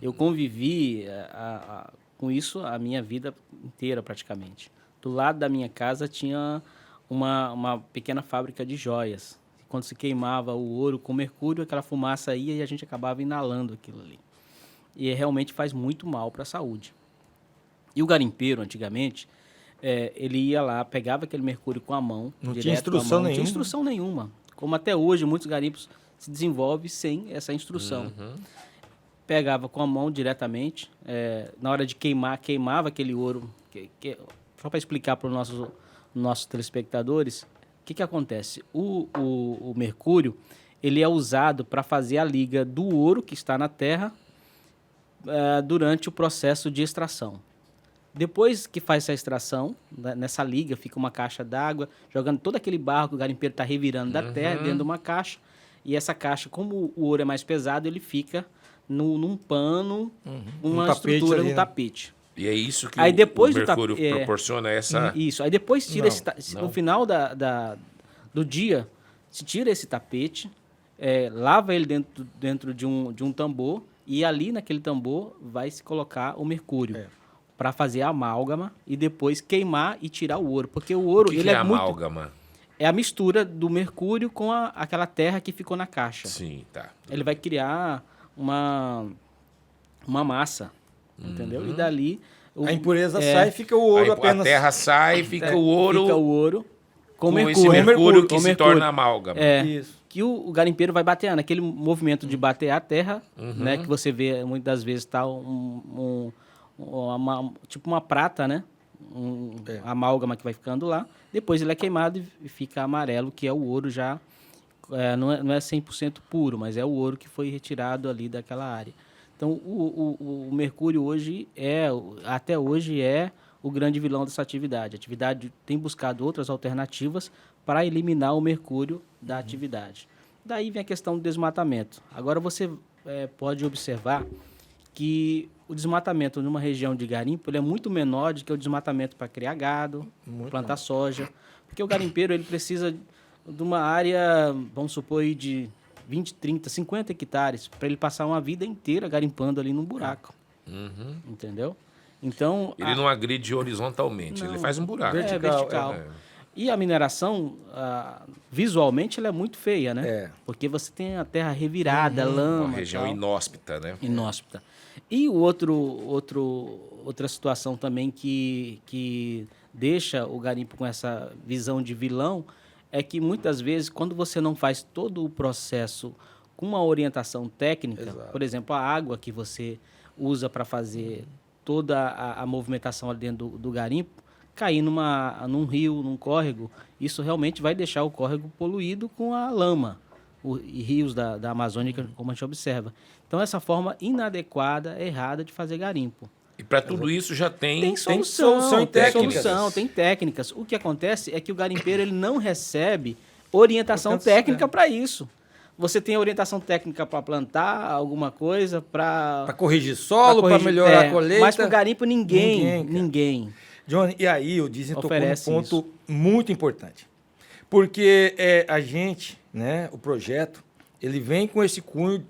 Eu convivi com isso a minha vida inteira, praticamente. Do lado da minha casa tinha uma pequena fábrica de joias. Quando se queimava o ouro com mercúrio, aquela fumaça ia e a gente acabava inalando aquilo ali. E realmente faz muito mal para a saúde. E o garimpeiro, antigamente, ele ia lá, pegava aquele mercúrio com a mão. Não tinha instrução nenhuma. Não tinha instrução nenhuma. Como até hoje, muitos garimpos se desenvolvem sem essa instrução. Pegava com a mão diretamente. Na hora de queimar, queimava aquele ouro. Só para explicar para os nossos telespectadores, o que acontece? O mercúrio, ele é usado para fazer a liga do ouro que está na terra durante o processo de extração. Depois que faz essa extração, nessa liga fica uma caixa d'água, jogando todo aquele barro que o garimpeiro está revirando da terra dentro de uma caixa. E essa caixa, como o ouro é mais pesado, ele fica num pano, uma estrutura, num tapete. E é isso que aí depois o mercúrio proporciona essa... Isso. Aí depois tira no final do dia, se tira esse tapete, lava ele dentro de um tambor, e ali naquele tambor vai se colocar o mercúrio. Para fazer a amálgama e depois queimar e tirar o ouro. Porque o ouro... O que é amálgama? É a mistura do mercúrio com aquela terra que ficou na caixa. Sim, tá. Ele vai criar uma massa, entendeu? E dali... A impureza sai e fica o ouro apenas... A terra sai e fica o ouro... Fica o ouro com mercúrio. Esse mercúrio que com se mercúrio. torna amálgama. Isso. Que o garimpeiro vai bateando. Aquele movimento de bater a terra, né? Que você vê muitas das vezes tá tipo uma prata, né? Amálgama que vai ficando lá. Depois ele é queimado e fica amarelo, que é o ouro já... não é 100% puro, mas é o ouro que foi retirado ali daquela área. Então, o mercúrio hoje até hoje é o grande vilão dessa atividade. A atividade tem buscado outras alternativas para eliminar o mercúrio da atividade. Daí vem a questão do desmatamento. Agora você pode observar que o desmatamento numa região de garimpo ele é muito menor do que o desmatamento para criar gado, plantar soja. Porque o garimpeiro ele precisa de uma área, vamos supor, aí de 20, 30, 50 hectares para ele passar uma vida inteira garimpando ali num buraco. Entendeu? Então, ele não agride horizontalmente, ele faz um buraco. Vertical. E a mineração, visualmente, ela é muito feia, né? Porque você tem a terra revirada, lama. Uma região inóspita, né? Inóspita. E outra situação também que deixa o garimpo com essa visão de vilão é que muitas vezes, quando você não faz todo o processo com uma orientação técnica, por exemplo, a água que você usa para fazer toda a movimentação ali dentro do garimpo, cair num rio, num córrego, isso realmente vai deixar o córrego poluído com a lama e rios da Amazônia, como a gente observa. Então, essa forma inadequada, errada de fazer garimpo. E para tudo isso já tem solução e técnicas. Tem técnicas. O que acontece é que o garimpeiro ele não recebe orientação técnica para isso. Você tem orientação técnica para plantar alguma coisa, para corrigir solo, para melhorar a colheita. Mas para o garimpo ninguém. Johnny, e aí o Disney tocou num ponto muito importante. Porque a gente, né, o projeto, ele vem com esse cunho,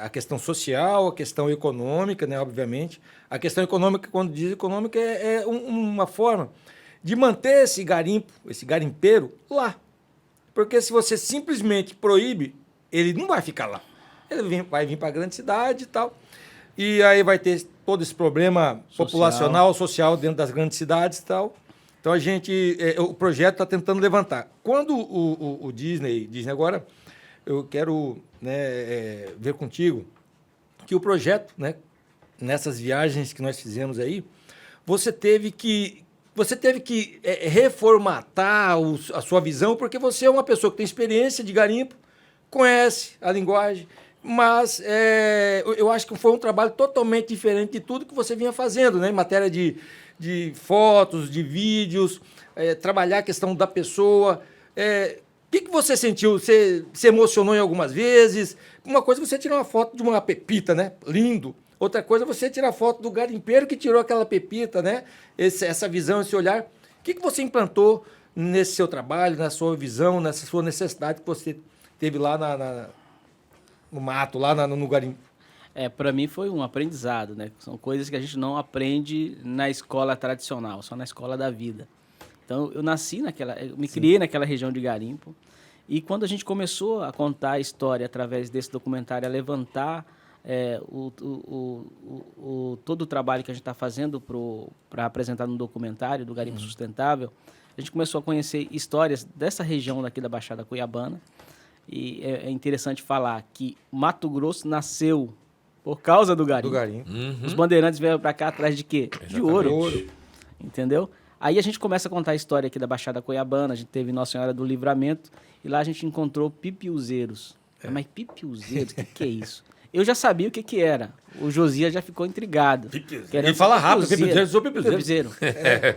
a questão social, a questão econômica, né, obviamente. A questão econômica, quando diz econômica, é uma forma de manter esse garimpo, esse garimpeiro lá. Porque se você simplesmente proíbe, ele não vai ficar lá. Ele vai vir para a grande cidade e tal. E aí vai ter todo esse problema populacional, social dentro das grandes cidades e tal. Então o projeto está tentando levantar. Quando o Disney agora, eu quero, né, ver contigo que o projeto, né, nessas viagens que nós fizemos aí, você teve que reformatar a sua visão, porque você é uma pessoa que tem experiência de garimpo, conhece a linguagem, mas eu acho que foi um trabalho totalmente diferente de tudo que você vinha fazendo, né? Em matéria de fotos, de vídeos, trabalhar a questão da pessoa. O que você sentiu? Você se emocionou em algumas vezes? Uma coisa é você tirar uma foto de uma pepita, né? Lindo. Outra coisa é você tirar foto do garimpeiro que tirou aquela pepita, né? Essa visão, esse olhar. O que você implantou nesse seu trabalho, na sua visão, nessa sua necessidade que você teve lá no mato, lá no garimpo? Para mim foi um aprendizado, né? São coisas que a gente não aprende na escola tradicional, só na escola da vida. Então, eu me criei naquela região de garimpo. E quando a gente começou a contar a história através desse documentário, a levantar todo o trabalho que a gente está fazendo para apresentar no documentário do Garimpo Sustentável, a gente começou a conhecer histórias dessa região daqui da Baixada Cuiabana. E é interessante falar que Mato Grosso nasceu por causa do garimpo. Os bandeirantes vieram para cá atrás de quê? Exatamente. De ouro. Entendeu? Aí a gente começa a contar a história aqui da Baixada Cuiabana, a gente teve Nossa Senhora do Livramento, e lá a gente encontrou pipiuzeiros. Mas pipiuzeiros, o que é isso? Eu já sabia o que era. O Josias já ficou intrigado. Ele fala rápido, pipiuzeiro, sou pipiuzeiro.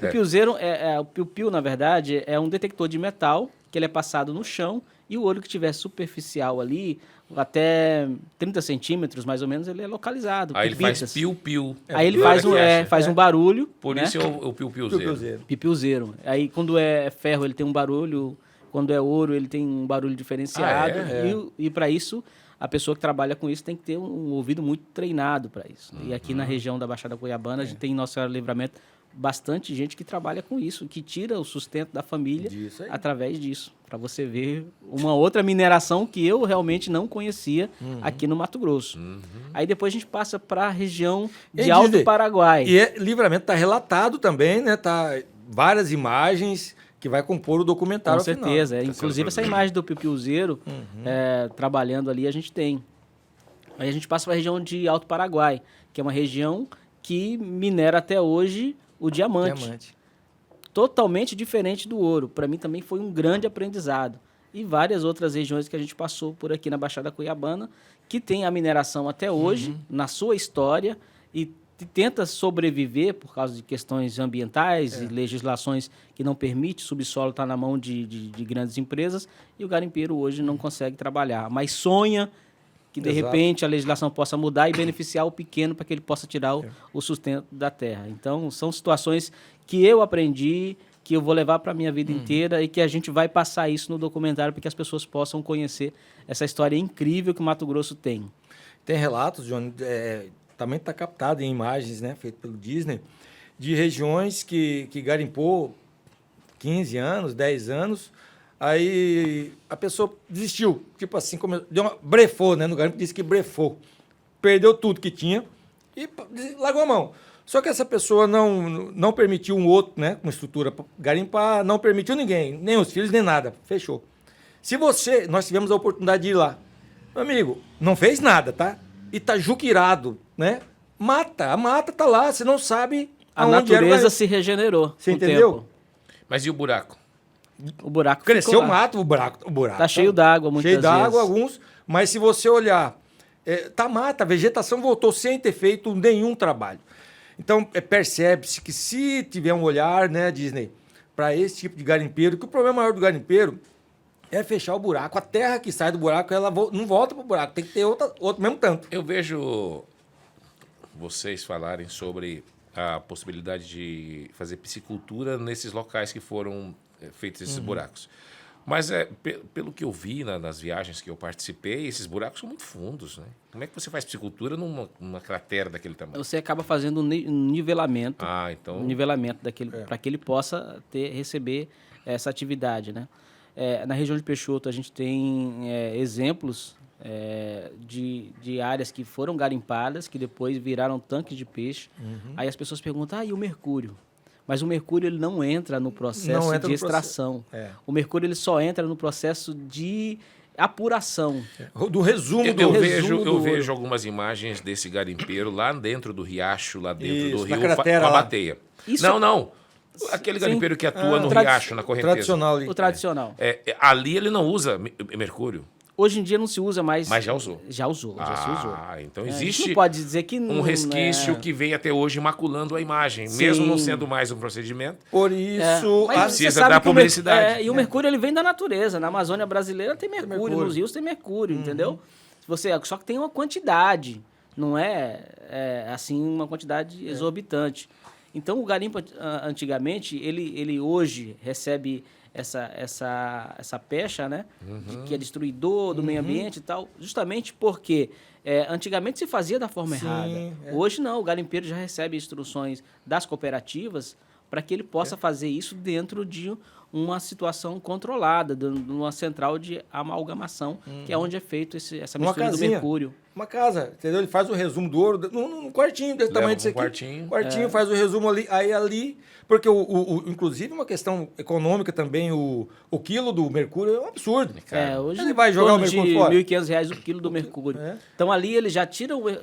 Pipiuzeiro, o piu-piu, na verdade, é um detector de metal, que ele é passado no chão, e o ouro que tiver superficial ali, até 30 centímetros, mais ou menos, ele é localizado. Aí ele faz piu-piu. Aí ele faz um barulho. Por né? isso é o piu-piuzeiro. Pipiuzeiro. Aí quando é ferro, ele tem um barulho. Quando é ouro, ele tem um barulho diferenciado. E para isso, a pessoa que trabalha com isso tem que ter um ouvido muito treinado para isso. E aqui na região da Baixada Cuiabana, a gente tem em Nossa Senhora do Livramento bastante gente que trabalha com isso, que tira o sustento da família através disso. Para você ver uma outra mineração que eu realmente não conhecia aqui no Mato Grosso. Aí depois a gente passa para a região de Alto Paraguai. E Livramento está relatado também, né? Tá várias imagens que vai compor o documentário. Com certeza. Inclusive essa imagem do pipiuzeiro trabalhando ali a gente tem. Aí a gente passa para a região de Alto Paraguai, que é uma região que minera até hoje o diamante. Totalmente diferente do ouro. Para mim também foi um grande aprendizado. E várias outras regiões que a gente passou por aqui na Baixada Cuiabana, que tem a mineração até hoje, na sua história, e tenta sobreviver por causa de questões ambientais e legislações que não permitem, o subsolo está na mão de grandes empresas, e o garimpeiro hoje não consegue trabalhar. Mas sonha que, de repente, a legislação possa mudar e beneficiar o pequeno para que ele possa tirar o sustento da terra. Então, são situações que eu aprendi, que eu vou levar para a minha vida inteira e que a gente vai passar isso no documentário para que as pessoas possam conhecer essa história incrível que o Mato Grosso tem. Tem relatos, Johnny, também está captado em imagens, né, feitas pelo Disney, de regiões que garimpou 15 anos, 10 anos, aí a pessoa desistiu, tipo assim, brefou, né? No garimpo disse que brefou. Perdeu tudo que tinha e largou a mão. Só que essa pessoa não permitiu um outro, né, com estrutura garimpar, não permitiu ninguém, nem os filhos, nem nada. Fechou. Nós tivemos a oportunidade de ir lá. Meu amigo, não fez nada, tá? E tá juquirado, né? A mata tá lá, você não sabe a natureza se regenerou. Você entendeu? Tempo. Mas e o buraco? O buraco cresceu o mato, o buraco tá cheio d'água muitas vezes. Cheio d'água alguns, mas se você olhar, tá mata, a vegetação voltou sem ter feito nenhum trabalho. Então, percebe-se que se tiver um olhar, né, Disney, para esse tipo de garimpeiro, que o problema maior do garimpeiro é fechar o buraco. A terra que sai do buraco, ela não volta para o buraco, tem que ter outro mesmo tanto. Eu vejo vocês falarem sobre a possibilidade de fazer piscicultura nesses locais que foram feitos esses buracos. Mas pelo que eu vi nas viagens que eu participei, esses buracos são muito fundos, né? Como é que você faz piscicultura numa cratera daquele tamanho? Você acaba fazendo um nivelamento. Então... Um nivelamento para que ele possa receber essa atividade, né? Na região de Peixoto, a gente tem exemplos de áreas que foram garimpadas, que depois viraram tanques de peixe. Aí as pessoas perguntam, e o mercúrio? Mas o mercúrio ele não entra no processo de extração. O mercúrio ele só entra no processo de apuração. Do resumo eu vejo algumas imagens desse garimpeiro lá dentro do riacho, lá dentro do rio, com a bateia. Não. Aquele garimpeiro que atua no riacho, na correnteza. O tradicional. Ali ele não usa mercúrio. Hoje em dia não se usa mais. Mas já usou. Já se usou. Então existe não pode dizer que não, um resquício que vem até hoje maculando a imagem, mesmo não sendo mais um procedimento. Por isso, precisa dar publicidade. E o mercúrio ele vem da natureza. Na Amazônia brasileira tem mercúrio, nos rios tem mercúrio, entendeu? Só que tem uma quantidade, não é assim uma quantidade exorbitante. Então o garimpo antigamente, ele hoje recebe essa pecha, né? De que é destruidor do meio ambiente e tal, justamente porque antigamente se fazia da forma errada. Hoje não, o garimpeiro já recebe instruções das cooperativas para que ele possa fazer isso dentro de uma situação controlada, de uma central de amalgamação, que é onde é feito essa mistura do mercúrio. Uma casa, entendeu? Ele faz o resumo do ouro num quartinho desse tamanho desse aqui. Quartinho, faz o resumo ali, porque inclusive uma questão econômica também, o quilo do mercúrio é um absurdo. Hoje ele vai jogar o mercúrio fora. R$ 1.500 o quilo do mercúrio. Então ali ele já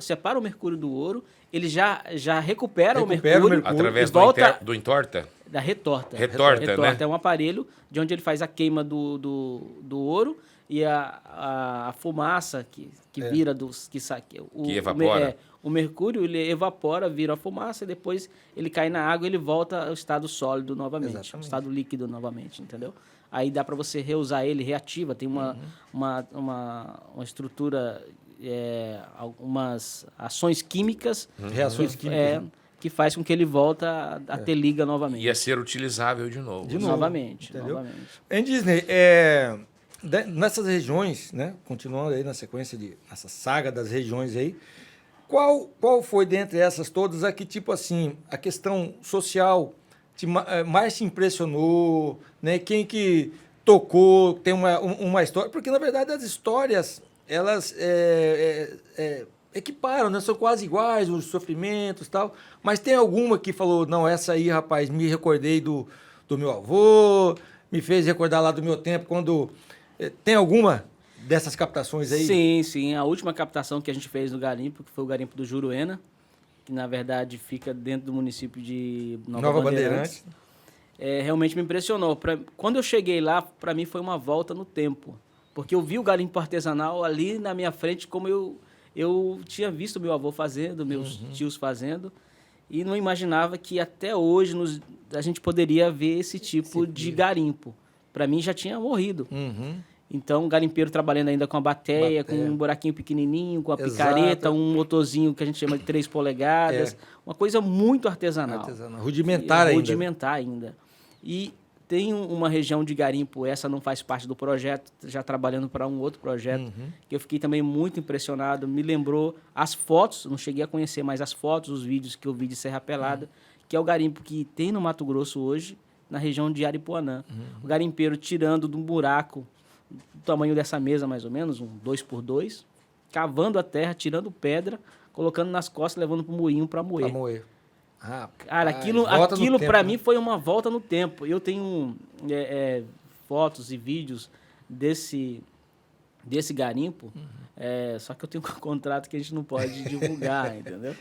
separa o mercúrio do ouro, ele já recupera o mercúrio através do entorta? Da retorta. Retorta, né? É um aparelho de onde ele faz a queima do ouro e a fumaça que vira que evapora. O mercúrio ele evapora, vira a fumaça e depois ele cai na água e ele volta ao estado sólido novamente, ao estado líquido novamente, entendeu? Aí dá para você reusar ele, reativa, tem uma estrutura, algumas ações químicas, reações químicas, que faz com que ele volta a ter liga novamente. E a ser utilizável de novo. Novamente. Em Disney, nessas regiões, né, continuando aí na sequência nessa saga das regiões aí, qual foi dentre essas todas a que, tipo assim, a questão social mais te impressionou, né? Quem que tocou, tem uma história, porque na verdade as histórias, elas equiparam, né? São quase iguais, os sofrimentos e tal, mas tem alguma que falou, não, essa aí, rapaz, me recordei do meu avô, me fez recordar lá do meu tempo, quando... Tem alguma dessas captações aí? Sim. A última captação que a gente fez no garimpo, que foi o garimpo do Juruena, que na verdade fica dentro do município de Nova Bandeirantes. Realmente me impressionou. Quando eu cheguei lá, para mim foi uma volta no tempo, porque eu vi o garimpo artesanal ali na minha frente, como eu tinha visto meu avô fazendo, meus tios fazendo, e não imaginava que até hoje a gente poderia ver esse tipo de garimpo. Para mim já tinha morrido. Então, o garimpeiro trabalhando ainda com a bateia, com um buraquinho pequenininho, com a picareta, um motorzinho que a gente chama de 3 polegadas. Uma coisa muito artesanal. Rudimentar ainda. Rudimentar ainda. E tem uma região de garimpo, essa não faz parte do projeto, já trabalhando para um outro projeto, que eu fiquei também muito impressionado. Me lembrou as fotos, não cheguei a conhecer, mas as fotos, os vídeos que eu vi de Serra Pelada, que é o garimpo que tem no Mato Grosso hoje, na região de Aripuanã. O garimpeiro tirando de um buraco do tamanho dessa mesa, mais ou menos, um 2x2, cavando a terra, tirando pedra, colocando nas costas, levando para o moinho para moer. Cara, aquilo para mim foi uma volta no tempo. Eu tenho fotos e vídeos desse garimpo, só que eu tenho um contrato que a gente não pode divulgar, entendeu?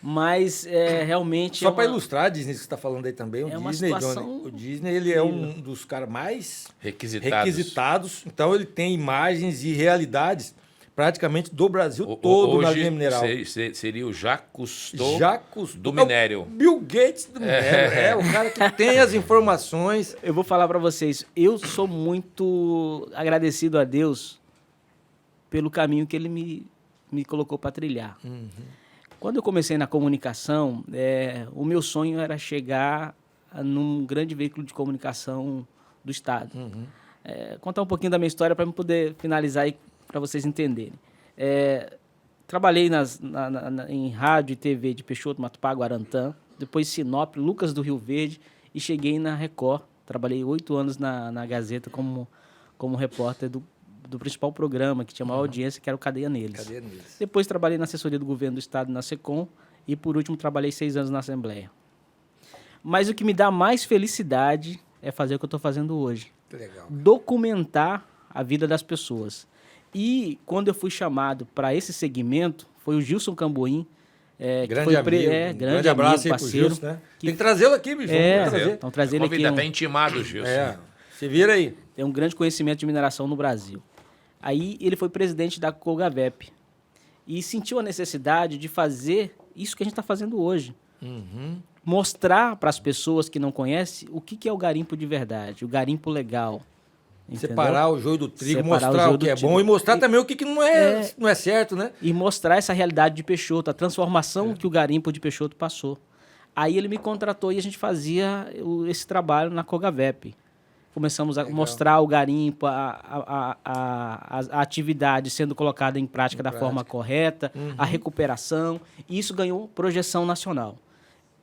Mas realmente... Só para ilustrar a Disney que você está falando aí também, o Disney ele é um dos caras mais requisitados. Então ele tem imagens e realidades praticamente do Brasil todo na linha mineral. Seria o Jacques Cousteau do minério. Bill Gates do minério. O cara que tem as informações. Eu vou falar para vocês, eu sou muito agradecido a Deus pelo caminho que ele me colocou para trilhar. Quando eu comecei na comunicação, o meu sonho era chegar num grande veículo de comunicação do Estado. Contar um pouquinho da minha história para eu poder finalizar e para vocês entenderem. Trabalhei em rádio e TV de Peixoto, Matupá, Guarantã, depois Sinop, Lucas do Rio Verde e cheguei na Record. Trabalhei 8 anos na Gazeta como repórter do principal programa, que tinha maior audiência, que era o Cadeia Neles. Depois trabalhei na assessoria do governo do Estado, na SECOM, e por último trabalhei 6 anos na Assembleia. Mas o que me dá mais felicidade é fazer o que eu estou fazendo hoje. Legal. Documentar a vida das pessoas. E quando eu fui chamado para esse segmento, foi o Gilson Camboim, grande amigo, grande abraço aí pro Gilson, né? Tem que trazê-lo aqui, bicho. Então trazer ele aqui. Está intimado o Gilson. Se vira aí. Tem um grande conhecimento de mineração no Brasil. Aí ele foi presidente da Cogavep e sentiu a necessidade de fazer isso que a gente está fazendo hoje. Mostrar para as pessoas que não conhecem o que é o garimpo de verdade, o garimpo legal. Entendeu? Separar o joio do trigo, mostrar o que é bom e mostrar também o que não é certo, né? E mostrar essa realidade de Peixoto, a transformação que o garimpo de Peixoto passou. Aí ele me contratou e a gente fazia esse trabalho na Cogavep. começamos a mostrar o garimpo, a atividade sendo colocada em prática da forma correta, a recuperação, e isso ganhou projeção nacional.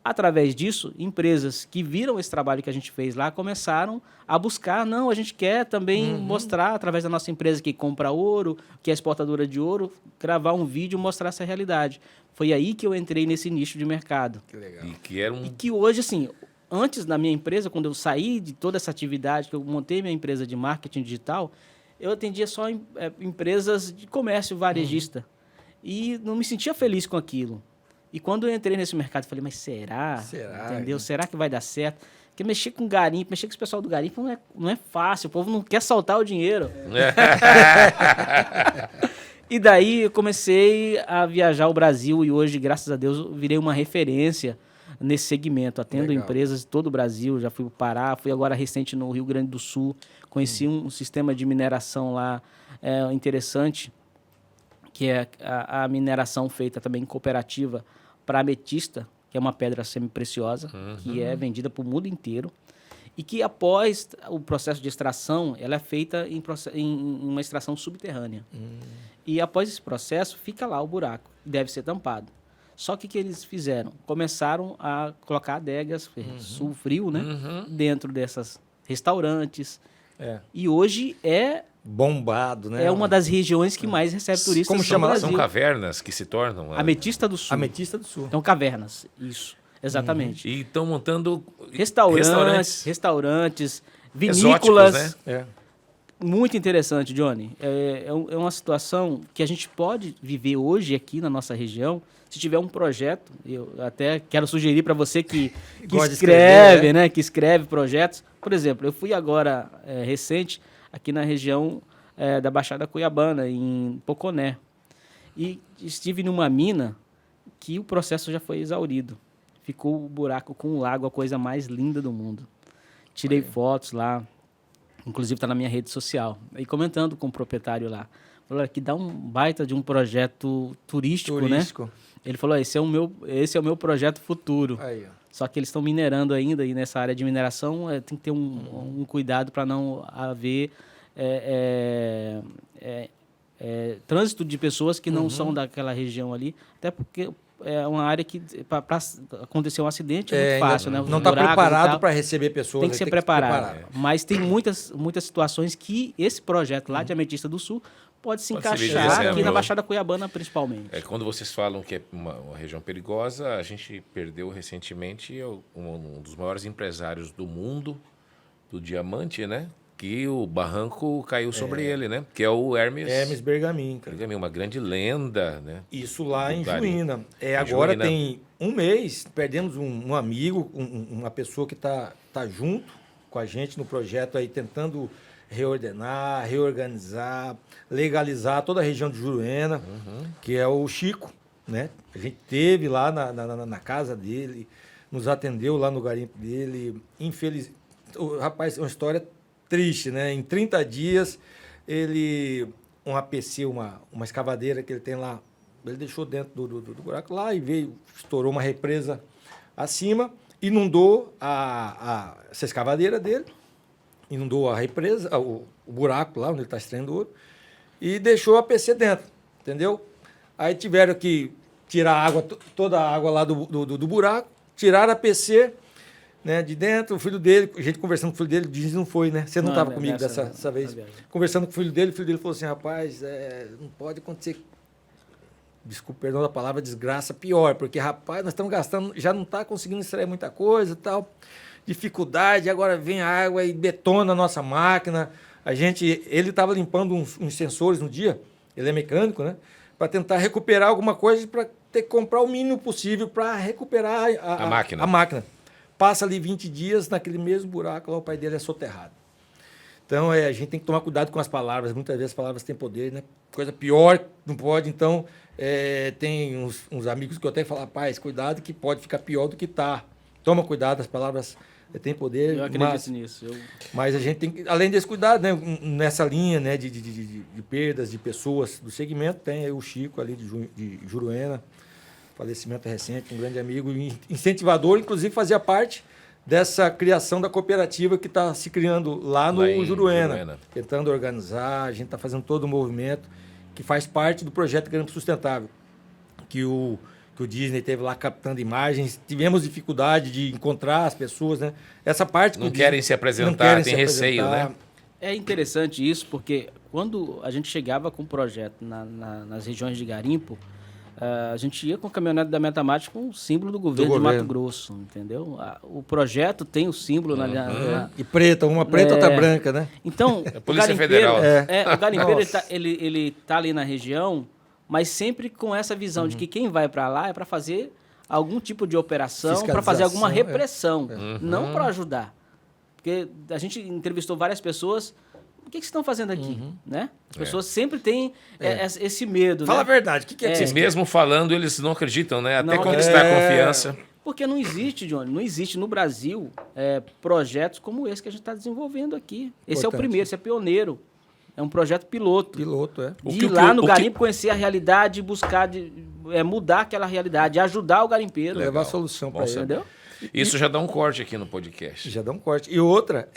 Através disso, empresas que viram esse trabalho que a gente fez lá começaram a buscar, não, a gente quer também mostrar, através da nossa empresa que compra ouro, que é exportadora de ouro, gravar um vídeo e mostrar essa realidade. Foi aí que eu entrei nesse nicho de mercado. Que legal. E que hoje, assim, antes da minha empresa, quando eu saí de toda essa atividade, que eu montei minha empresa de marketing digital, eu atendia só empresas de comércio varejista. E não me sentia feliz com aquilo. E quando eu entrei nesse mercado, eu falei, mas será? Entendeu? Será que vai dar certo? Porque mexer com garimpo, mexer com o pessoal do garimpo não é fácil. O povo não quer soltar o dinheiro. E daí eu comecei a viajar o Brasil e hoje, graças a Deus, eu virei uma referência nesse segmento. Atendo empresas de todo o Brasil, já fui para o Pará, fui agora recente no Rio Grande do Sul, conheci um sistema de mineração lá interessante, que é a mineração feita também em cooperativa para ametista, que é uma pedra semi-preciosa, que é vendida para o mundo inteiro, e que após o processo de extração, ela é feita em uma extração subterrânea. E após esse processo, fica lá o buraco, deve ser tampado. Só que o que eles fizeram? Começaram a colocar adegas, sul frio, né? Dentro dessas restaurantes. E hoje bombado, né? É uma das regiões que mais recebe turistas. Como chama lá? São cavernas que se tornam... Ametista do Sul. Ametista do Sul. Então, cavernas, isso, exatamente. E estão montando... Restaurantes, vinícolas. Exóticos, né? Muito interessante, Johnny. É uma situação que a gente pode viver hoje aqui na nossa região. Se tiver um projeto, eu até quero sugerir para você que escreve, né? Que escreve projetos. Por exemplo, eu fui agora, recente, aqui na região da Baixada Cuiabana, em Poconé. E estive numa mina que o processo já foi exaurido. Ficou o buraco com o lago, a coisa mais linda do mundo. Tirei fotos lá, inclusive está na minha rede social. E comentando com o proprietário lá. Falou que dá um baita de um projeto turístico, né? Ele falou, esse é o meu projeto futuro. Aí, só que eles estão minerando ainda, e nessa área de mineração tem que ter um cuidado para não haver trânsito de pessoas que não são daquela região ali, até porque é uma área que, para acontecer um acidente, é muito fácil, né? Não está preparado para receber pessoas. Tem que ser preparado. Mas tem muitas situações que esse projeto lá de Ametista do Sul pode se encaixar aqui na Baixada Cuiabana, principalmente. Quando vocês falam que é uma região perigosa, a gente perdeu recentemente um dos maiores empresários do mundo, do diamante, né? Que o barranco caiu sobre ele, né? Que é o Hermes Bergamin, cara. Bergamin, uma grande lenda, né? Isso lá em Juína. Agora Juína. Tem um mês, perdemos um amigo, uma pessoa que tá junto com a gente no projeto aí, tentando reordenar, reorganizar, legalizar toda a região de Juruena, que é o Chico, né? A gente teve lá na casa dele, nos atendeu lá no garimpo dele. Rapaz, é uma história triste, né? Em 30 dias, um APC, uma escavadeira que ele tem lá, ele deixou dentro do buraco lá e estourou uma represa acima, inundou essa escavadeira dele, inundou a represa, o buraco lá onde ele está extraindo ouro, e deixou o APC dentro, entendeu? Aí tiveram que tirar toda a água lá do buraco, tiraram a APC, né, de dentro. O filho dele, a gente conversando com o filho dele, diz não foi, né? Você não estava comigo dessa vez. Conversando com o filho dele falou assim, rapaz, não pode acontecer, desculpa, perdão da palavra, desgraça pior, porque, rapaz, nós estamos gastando, já não está conseguindo extrair muita coisa e tal, dificuldade, agora vem a água e betona a nossa máquina. Ele estava limpando uns sensores no dia, ele é mecânico, né? Para tentar recuperar alguma coisa, para ter que comprar o mínimo possível para recuperar a máquina. Passa ali 20 dias naquele mesmo buraco, lá o pai dele é soterrado. Então, a gente tem que tomar cuidado com as palavras. Muitas vezes as palavras têm poder, né? Coisa pior não pode. Então, tem uns amigos que eu até falo, rapaz, cuidado que pode ficar pior do que está. Toma cuidado, as palavras têm poder. Eu acredito nisso. Mas a gente tem que, além desse cuidado, né, nessa linha, né, de perdas de pessoas do segmento, tem o Chico ali de Juruena, falecimento recente, um grande amigo, incentivador, inclusive fazia parte dessa criação da cooperativa que está se criando lá no Juruena, tentando organizar, a gente está fazendo todo o movimento que faz parte do projeto Garimpo Sustentável, que o Disney teve lá captando imagens, tivemos dificuldade de encontrar as pessoas, né? Essa parte que não querem se apresentar, tem receio, né? É interessante isso, porque quando a gente chegava com o projeto nas regiões de garimpo, a gente ia com a caminhonete da Metamate com o símbolo do governo de Mato Grosso, entendeu? O projeto tem o símbolo E preta, uma preta, outra branca, né? Então, a Polícia Federal. O garimpeiro ele tá ali na região, mas sempre com essa visão de que quem vai para lá é para fazer algum tipo de operação, para fazer alguma repressão, não para ajudar. Porque a gente entrevistou várias pessoas. O que vocês estão fazendo aqui? Né? As pessoas sempre têm esse medo. Fala né? a verdade. O que é que vocês mesmo falando, eles não acreditam, né? Até conquistar a confiança. Porque não existe, Johnny, não existe no Brasil projetos como esse que a gente está desenvolvendo aqui. Esse é o primeiro, esse é pioneiro. É um projeto piloto. De ir lá no garimpo, conhecer a realidade, buscar mudar aquela realidade, ajudar o garimpeiro. Levar a solução para ele. Entendeu? Isso já dá um corte aqui no podcast. Já dá um corte. E outra,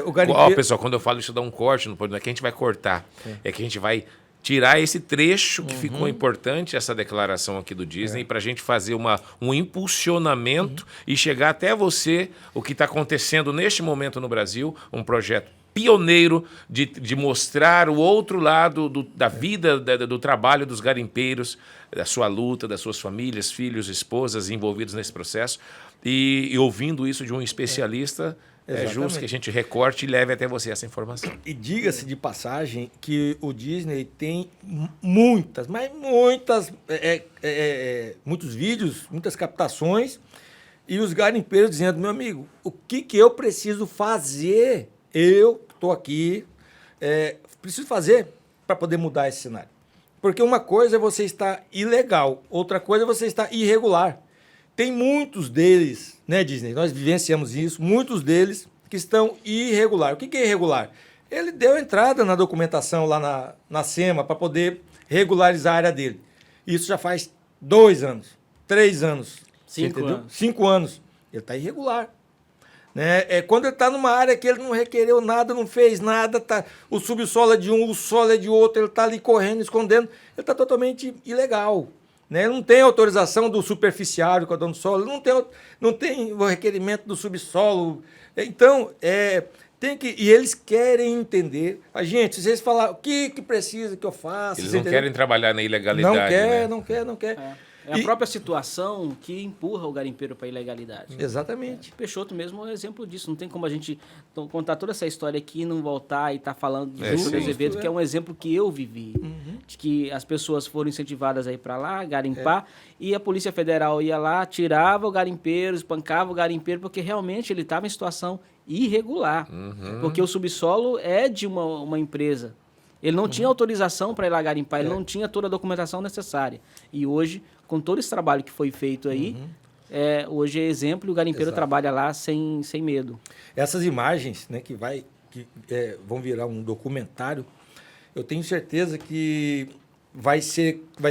o garimpeiro... Pessoal, quando eu falo isso dá um corte no podcast, não é que a gente vai cortar. É que a gente vai tirar esse trecho que ficou importante, essa declaração aqui do Disney, para a gente fazer um impulsionamento e chegar até você, o que está acontecendo neste momento no Brasil, um projeto pioneiro de mostrar o outro lado da vida, do trabalho dos garimpeiros, da sua luta, das suas famílias, filhos, esposas envolvidos nesse processo. E ouvindo isso de um especialista, é justo que a gente recorte e leve até você essa informação. E diga-se de passagem que o Disney tem muitos vídeos, muitas captações, e os garimpeiros dizendo, meu amigo, o que eu preciso fazer? Eu estou aqui, preciso fazer para poder mudar esse cenário. Porque uma coisa é você estar ilegal, outra coisa é você estar irregular. Tem muitos deles, né, Disney? Nós vivenciamos isso, muitos deles que estão irregular. O que é irregular? Ele deu entrada na documentação lá na SEMA para poder regularizar a área dele. Isso já faz 2 anos, 3 anos. 5 anos. 5 anos. Ele está irregular. Né? Quando ele está numa área que ele não requereu nada, não fez nada, o subsolo é de um, o solo é de outro, ele está ali correndo, escondendo, ele está totalmente ilegal. Né? Ele não tem autorização do superficiário, que é o dono do solo, não tem o requerimento do subsolo. Então, e eles querem entender. Gente, se vocês falarem o que precisa que eu faça... Eles não querem trabalhar na ilegalidade. Não quer. É a própria situação que empurra o garimpeiro para a ilegalidade. Exatamente. Peixoto mesmo é um exemplo disso. Não tem como a gente contar toda essa história aqui e não voltar e estar falando de Júlio Azevedo, que é um exemplo que eu vivi. De que as pessoas foram incentivadas a ir para lá, garimpar, e a Polícia Federal ia lá, tirava o garimpeiro, espancava o garimpeiro, porque realmente ele estava em situação irregular. Porque o subsolo é de uma empresa. Ele não tinha autorização para ir lá garimpar, ele não tinha toda a documentação necessária. E hoje, com todo esse trabalho que foi feito aí, hoje é exemplo e o garimpeiro trabalha lá sem medo. Essas imagens, né, que vão virar um documentário, eu tenho certeza que vai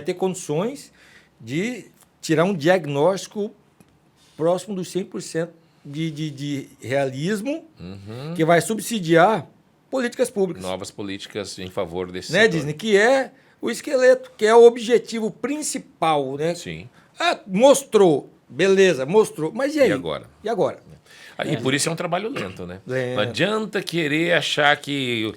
ter condições de tirar um diagnóstico próximo dos 100% de realismo, que vai subsidiar políticas públicas. Novas políticas em favor desse setor. Disney, que é o esqueleto, que é o objetivo principal, né? Sim. Mostrou, beleza, mostrou. Mas e aí? E agora? E por isso é um trabalho lento, né? Não adianta querer achar que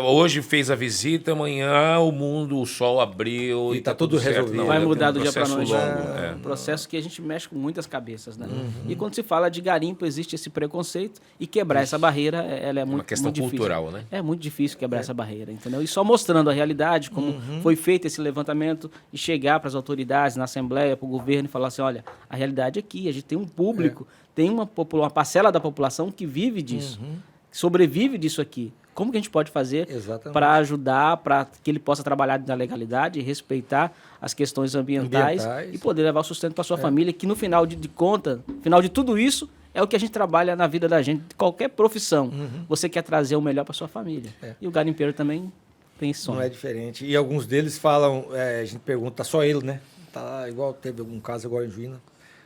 hoje fez a visita, amanhã o sol abriu e tá tudo resolvido. Não vai mudar do dia para noite. É um processo que a gente mexe com muitas cabeças, né? E quando se fala de garimpo, existe esse preconceito e quebrar essa barreira, ela é muito difícil. Uma questão cultural, né? É muito difícil quebrar essa barreira, entendeu? E só mostrando a realidade, como foi feito esse levantamento e chegar para as autoridades, na Assembleia, para o governo e falar assim, olha, a realidade é aqui, a gente tem um público, tem uma parcela da população que vive disso, que sobrevive disso aqui. Como que a gente pode fazer para ajudar, para que ele possa trabalhar na legalidade, respeitar as questões ambientais e poder levar o sustento para sua família, que no final de conta, no final de tudo isso, é o que a gente trabalha na vida da gente, de qualquer profissão. Você quer trazer o melhor para sua família. E o garimpeiro também tem esse sonho. Não é diferente. E alguns deles falam, a gente pergunta, tá só ele, né? Tá igual teve algum caso agora em Juína.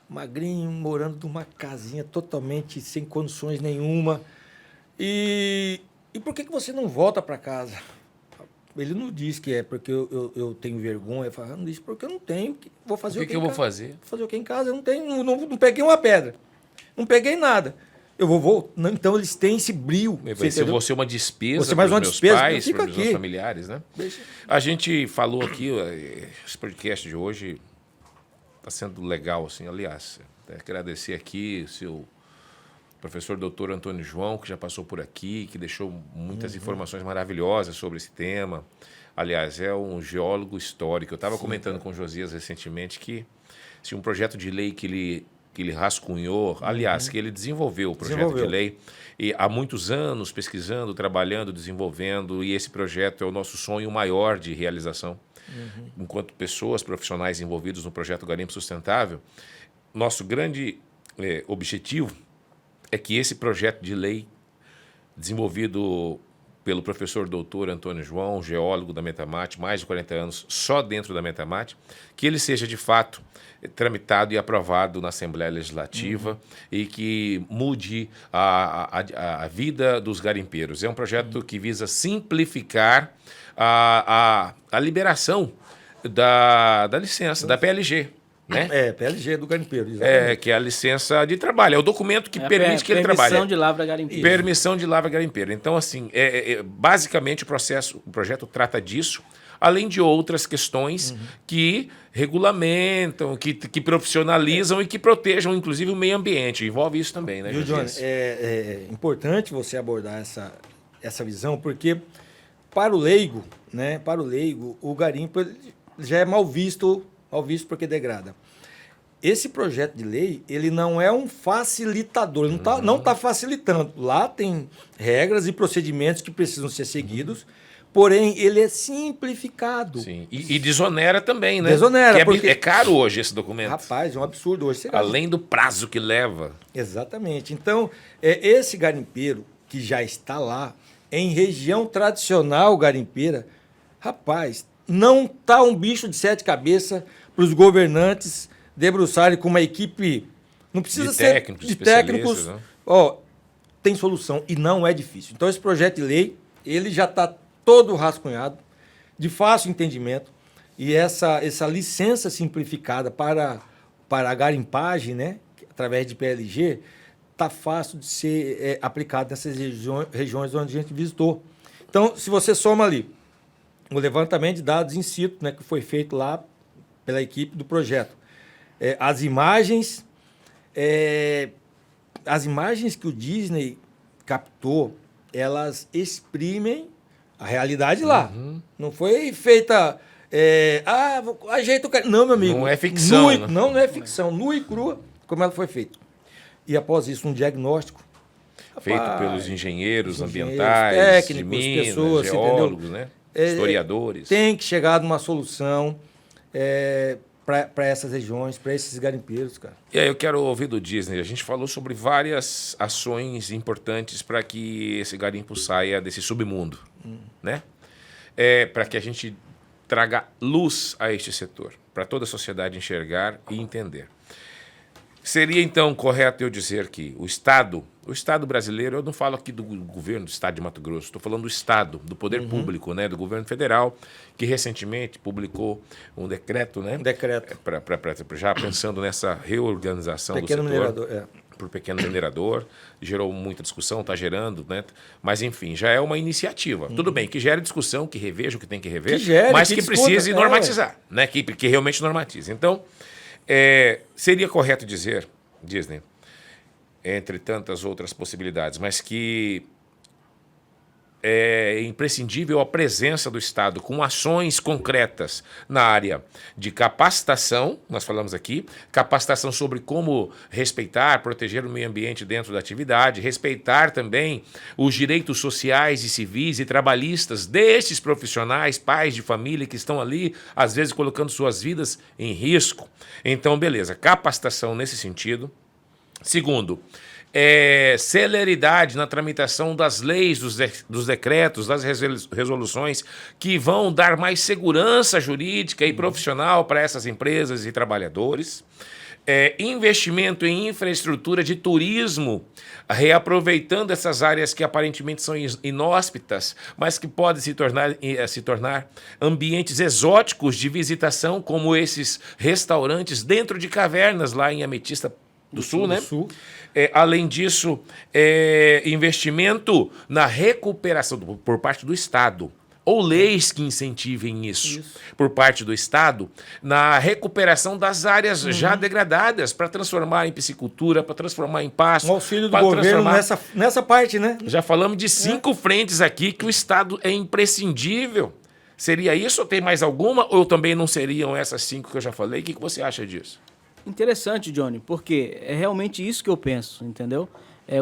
magrinho, morando numa casinha totalmente sem condições nenhuma. E por que você não volta para casa? Ele não diz que é porque eu tenho vergonha. Não diz porque eu não tenho. Vou fazer O que eu vou fazer? Vou fazer o que em casa? Eu não tenho, não peguei uma pedra. Não peguei nada. Eu vou. Não, então eles têm esse brio. Eu vou ser uma despesa você mais uma para os meus despesa, pais, fica para os meus aqui. familiares, né? Deixa. A gente falou aqui, esse podcast de hoje está sendo legal, assim. Aliás, agradecer aqui o seu professor doutor Antônio João, que já passou por aqui, que deixou muitas informações maravilhosas sobre esse tema. Aliás, é um geólogo histórico. Eu estava comentando com o Josias recentemente que se um projeto de lei que ele rascunhou, aliás, que ele desenvolveu o projeto de lei, e há muitos anos pesquisando, trabalhando, desenvolvendo, e esse projeto é o nosso sonho maior de realização. Enquanto pessoas profissionais envolvidos no projeto Garimpo Sustentável, nosso grande objetivo é que esse projeto de lei, desenvolvido pelo professor doutor Antônio João, geólogo da Metamate, mais de 40 anos só dentro da Metamate, que ele seja de fato tramitado e aprovado na Assembleia Legislativa e que mude a vida dos garimpeiros. É um projeto que visa simplificar a liberação da licença, da PLG. Né? PLG do garimpeiro, exatamente. Que é a licença de trabalho, é o documento que permite que ele trabalhe. Permissão de lavra garimpeira. Permissão de lavra garimpeira. Então, assim, basicamente o projeto trata disso, além de outras questões que regulamentam, que profissionalizam e que protejam, inclusive, o meio ambiente. Envolve isso também, né, Johnny? É importante você abordar essa visão, porque para o leigo, né, o garimpo já é mal visto porque degrada. Esse projeto de lei, ele não é um facilitador, ele não tá facilitando. Lá tem regras e procedimentos que precisam ser seguidos, porém, ele é simplificado. Sim, e desonera também, né? Desonera, porque é caro hoje esse documento. Rapaz, é um absurdo hoje. Além do prazo que leva. Exatamente. Então, esse garimpeiro que já está lá, em região tradicional garimpeira, rapaz, não tá um bicho de 7 cabeças para os governantes debruçarem com uma equipe. Não precisa ser de técnicos. Né? Tem solução e não é difícil. Então, esse projeto de lei, ele já está todo rascunhado, de fácil entendimento, e essa licença simplificada para a garimpagem, né, através de PLG, está fácil de ser aplicado nessas regiões onde a gente visitou. Então, se você soma ali o levantamento de dados in situ, né, que foi feito lá pela equipe do projeto. As imagens que o Disney captou, elas exprimem a realidade lá. Não foi feita... ajeita o cara... Não, meu amigo. Não é ficção. Não é ficção. Nua e crua, como ela foi feita. E após isso, um diagnóstico. Feito pelos engenheiros ambientais, técnicos, de Minas, pessoas, geólogos, né? Historiadores. Tem que chegar numa solução para essas regiões, para esses garimpeiros, cara. E aí eu quero ouvir do Disney. A gente falou sobre várias ações importantes para que esse garimpo saia desse submundo, né? Para que a gente traga luz a este setor, para toda a sociedade enxergar e entender. Seria, então, correto eu dizer que o Estado brasileiro, eu não falo aqui do governo do Estado de Mato Grosso, estou falando do Estado, do poder público, né, do governo federal, que recentemente publicou um decreto, né? Já pensando nessa reorganização do setor. Minerador, Para o pequeno minerador, gerou muita discussão, está gerando, né? Mas, enfim, já é uma iniciativa. Tudo bem, que gere discussão, que reveja o que tem que rever, mas que precise normatizar, né? Que realmente normatize. Então, seria correto dizer, Disney, entre tantas outras possibilidades, mas que é imprescindível a presença do Estado com ações concretas na área de capacitação, nós falamos aqui, capacitação sobre como respeitar, proteger o meio ambiente dentro da atividade, respeitar também os direitos sociais e civis e trabalhistas destes profissionais, pais de família que estão ali, às vezes colocando suas vidas em risco. Então, beleza, capacitação nesse sentido. Segundo, celeridade na tramitação das leis, dos decretos, das resoluções, que vão dar mais segurança jurídica e profissional para essas empresas e trabalhadores. Investimento em infraestrutura de turismo, reaproveitando essas áreas que aparentemente são inóspitas, mas que podem se tornar ambientes exóticos de visitação, como esses restaurantes dentro de cavernas lá em Ametista do Sul, né? Sul. Além disso, investimento na recuperação por parte do Estado, ou leis que incentivem isso. Por parte do Estado, na recuperação das áreas já degradadas, para transformar em piscicultura, para transformar em pasto. Um auxílio do governo nessa parte, né? Já falamos de 5 frentes aqui que o Estado é imprescindível. Seria isso ou tem mais alguma? Ou também não seriam essas 5 que eu já falei? O que você acha disso? Interessante, Johnny, porque é realmente isso que eu penso, entendeu?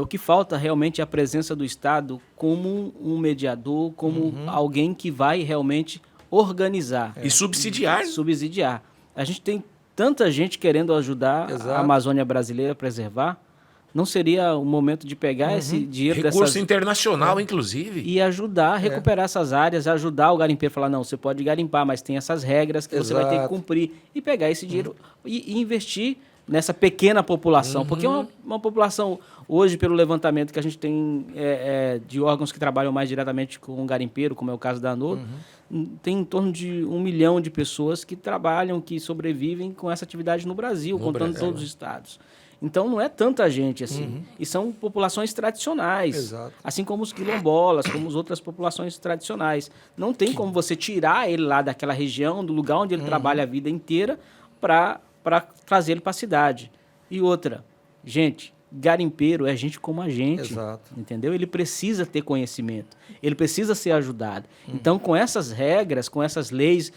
O que falta realmente é a presença do Estado como um mediador, como alguém que vai realmente organizar. E subsidiar. Subsidiar. A gente tem tanta gente querendo ajudar a Amazônia brasileira a preservar. Não seria o momento de pegar esse dinheiro recurso internacional, inclusive. E ajudar a recuperar essas áreas, ajudar o garimpeiro a falar, não, você pode garimpar, mas tem essas regras que você vai ter que cumprir. E pegar esse dinheiro e investir nessa pequena população. Porque uma população, hoje, pelo levantamento que a gente tem de órgãos que trabalham mais diretamente com o garimpeiro, como é o caso da ANOR, tem em torno de 1 milhão de pessoas que trabalham, que sobrevivem com essa atividade no Brasil, contando todos os estados. Então, não é tanta gente assim. E são populações tradicionais, assim como os quilombolas, como as outras populações tradicionais. Não tem como você tirar ele lá daquela região, do lugar onde ele trabalha a vida inteira, para trazer ele para a cidade. E outra, gente, garimpeiro é gente como a gente, entendeu? Ele precisa ter conhecimento, ele precisa ser ajudado. Então, com essas regras, com essas leis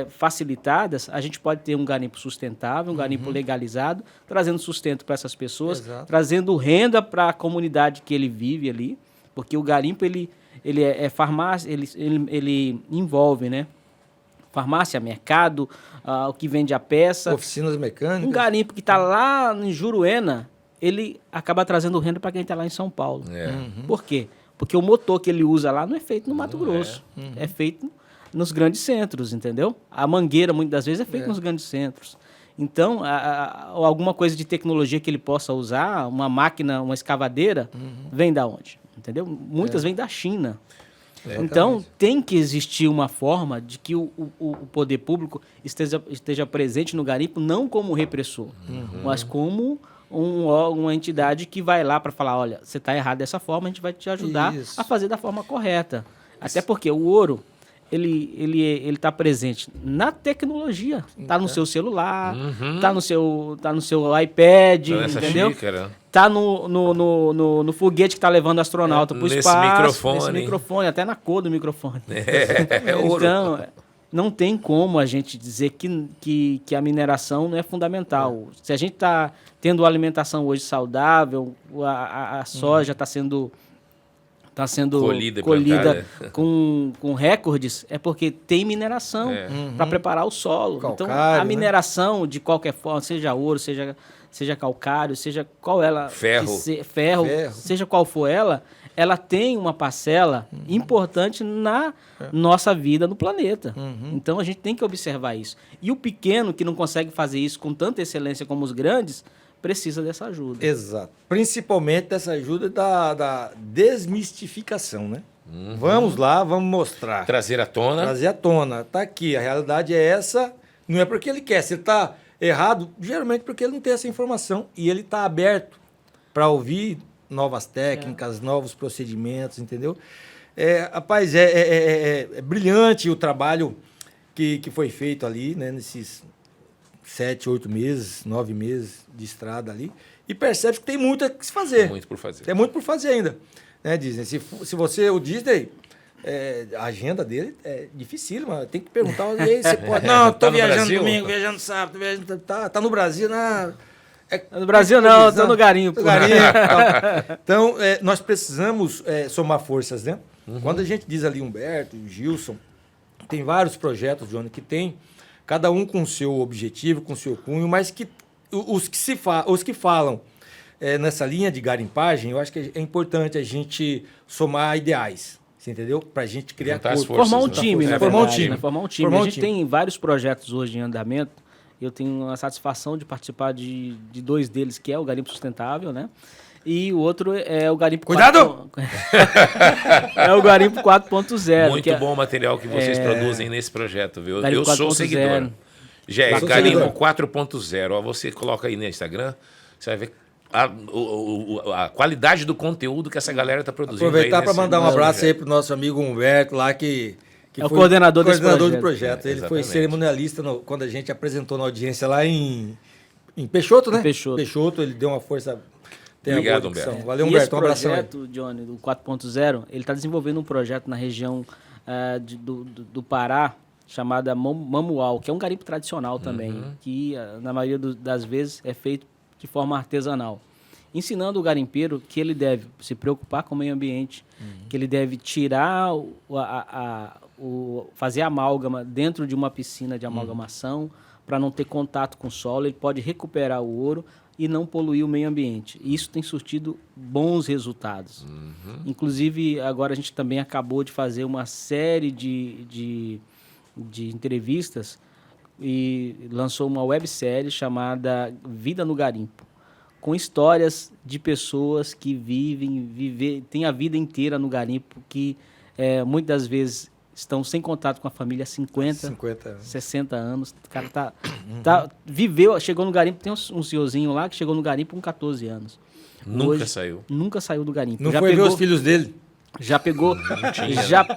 facilitadas, a gente pode ter um garimpo sustentável, um garimpo legalizado, trazendo sustento para essas pessoas, trazendo renda para a comunidade que ele vive ali, porque o garimpo ele é farmácia, ele envolve, né? Farmácia, mercado, o que vende a peça. Oficinas mecânicas. Um garimpo que está lá em Juruena, ele acaba trazendo renda para quem está lá em São Paulo. Por quê? Porque o motor que ele usa lá não é feito no Mato Grosso. É feito nos grandes centros, entendeu? A mangueira, muitas das vezes, é feita nos grandes centros. Então, alguma coisa de tecnologia que ele possa usar, uma máquina, uma escavadeira, vem da onde? Entendeu? Muitas vêm da China. Então, tem que existir uma forma de que o poder público esteja presente no garimpo, não como repressor, mas como uma entidade que vai lá para falar, olha, você está errado dessa forma, a gente vai te ajudar a fazer da forma correta. Até porque o ouro, ele está presente na tecnologia, está no seu celular, está no seu iPad, entendeu? Está no foguete que está levando astronauta para o espaço, nesse microfone, até na cor do microfone. Então, não tem como a gente dizer que a mineração não é fundamental. Se a gente está tendo uma alimentação hoje saudável, a soja está sendo colhida com recordes, é porque tem mineração para preparar o solo. Calcário, então, a mineração, de qualquer forma, seja ouro, seja calcário, seja qual ela... Ferro, seja qual for ela tem uma parcela importante na nossa vida no planeta. Então, a gente tem que observar isso. E o pequeno, que não consegue fazer isso com tanta excelência como os grandes, precisa dessa ajuda. Exato. Principalmente dessa ajuda da desmistificação, né? Vamos lá, vamos mostrar. Trazer à tona. Tá aqui, a realidade é essa. Não é porque ele quer. Se ele está errado, geralmente porque ele não tem essa informação. E ele está aberto para ouvir novas técnicas, novos procedimentos, entendeu? Rapaz, é brilhante o trabalho que foi feito ali, né? Nesses 7, 8 meses, 9 meses de estrada ali, e percebe que tem muito a se fazer. Tem muito por fazer. Tem muito por fazer ainda. Né, Disney? Se você, o Disney, a agenda dele é difícil, mas tem que perguntar, e aí você pode... Não, tô viajando domingo, viajando sábado, tá no Brasil, no Brasil não, tô no garimpo. Então, nós precisamos somar forças, né? Quando a gente diz ali Humberto, Gilson, tem vários projetos, Johnny, que tem cada um com o seu objetivo, com o seu cunho, mas que os que falam nessa linha de garimpagem, eu acho que é importante a gente somar ideais, você entendeu? Para a gente criar Juntar as corpo. forças, Formar um né? time, na Formar um verdade, time. né? Formar um time. Formar um A gente time. tem vários projetos hoje em andamento. Eu tenho a satisfação de participar de 2 deles, que é o Garimpo Sustentável, né? E o outro é o Garimpo... Cuidado! É o Garimpo 4.0. Muito que é- bom o material que vocês produzem nesse projeto, viu? Garimpo Eu sou 4.0. seguidor. Já é Eu sou Garimpo seguidor. 4.0. Ó, você coloca aí no Instagram, você vai ver a qualidade do conteúdo que essa galera está produzindo. Aproveitar aí para nesse mandar um abraço aí projeto. pro nosso amigo Humberto lá, que É o coordenador desse do projeto. projeto. Ele foi Exatamente. cerimonialista quando a gente apresentou na audiência lá em Peixoto, né? Em Peixoto. Ele deu uma força. Tem Obrigado, uma boa dicção. Humberto. Valeu, E Humberto. esse Um abração aí. projeto, Johnny, do 4.0, ele está desenvolvendo um projeto na região do Pará, chamada Mamual, que é um garimpo tradicional também, que na maioria das vezes é feito de forma artesanal. Ensinando o garimpeiro que ele deve se preocupar com o meio ambiente, que ele deve tirar, fazer amálgama dentro de uma piscina de amalgamação, para não ter contato com o solo, ele pode recuperar o ouro e não poluir o meio ambiente. E isso tem surtido bons resultados. Inclusive, agora a gente também acabou de fazer uma série de entrevistas e lançou uma websérie chamada Vida no Garimpo, com histórias de pessoas que têm a vida inteira no garimpo, que muitas vezes estão sem contato com a família há 50 anos. 60 anos. O cara chegou no garimpo, tem um senhorzinho lá que chegou no garimpo com 14 anos. Nunca saiu. Nunca saiu do garimpo. Não foi ver os filhos dele. Já pegou,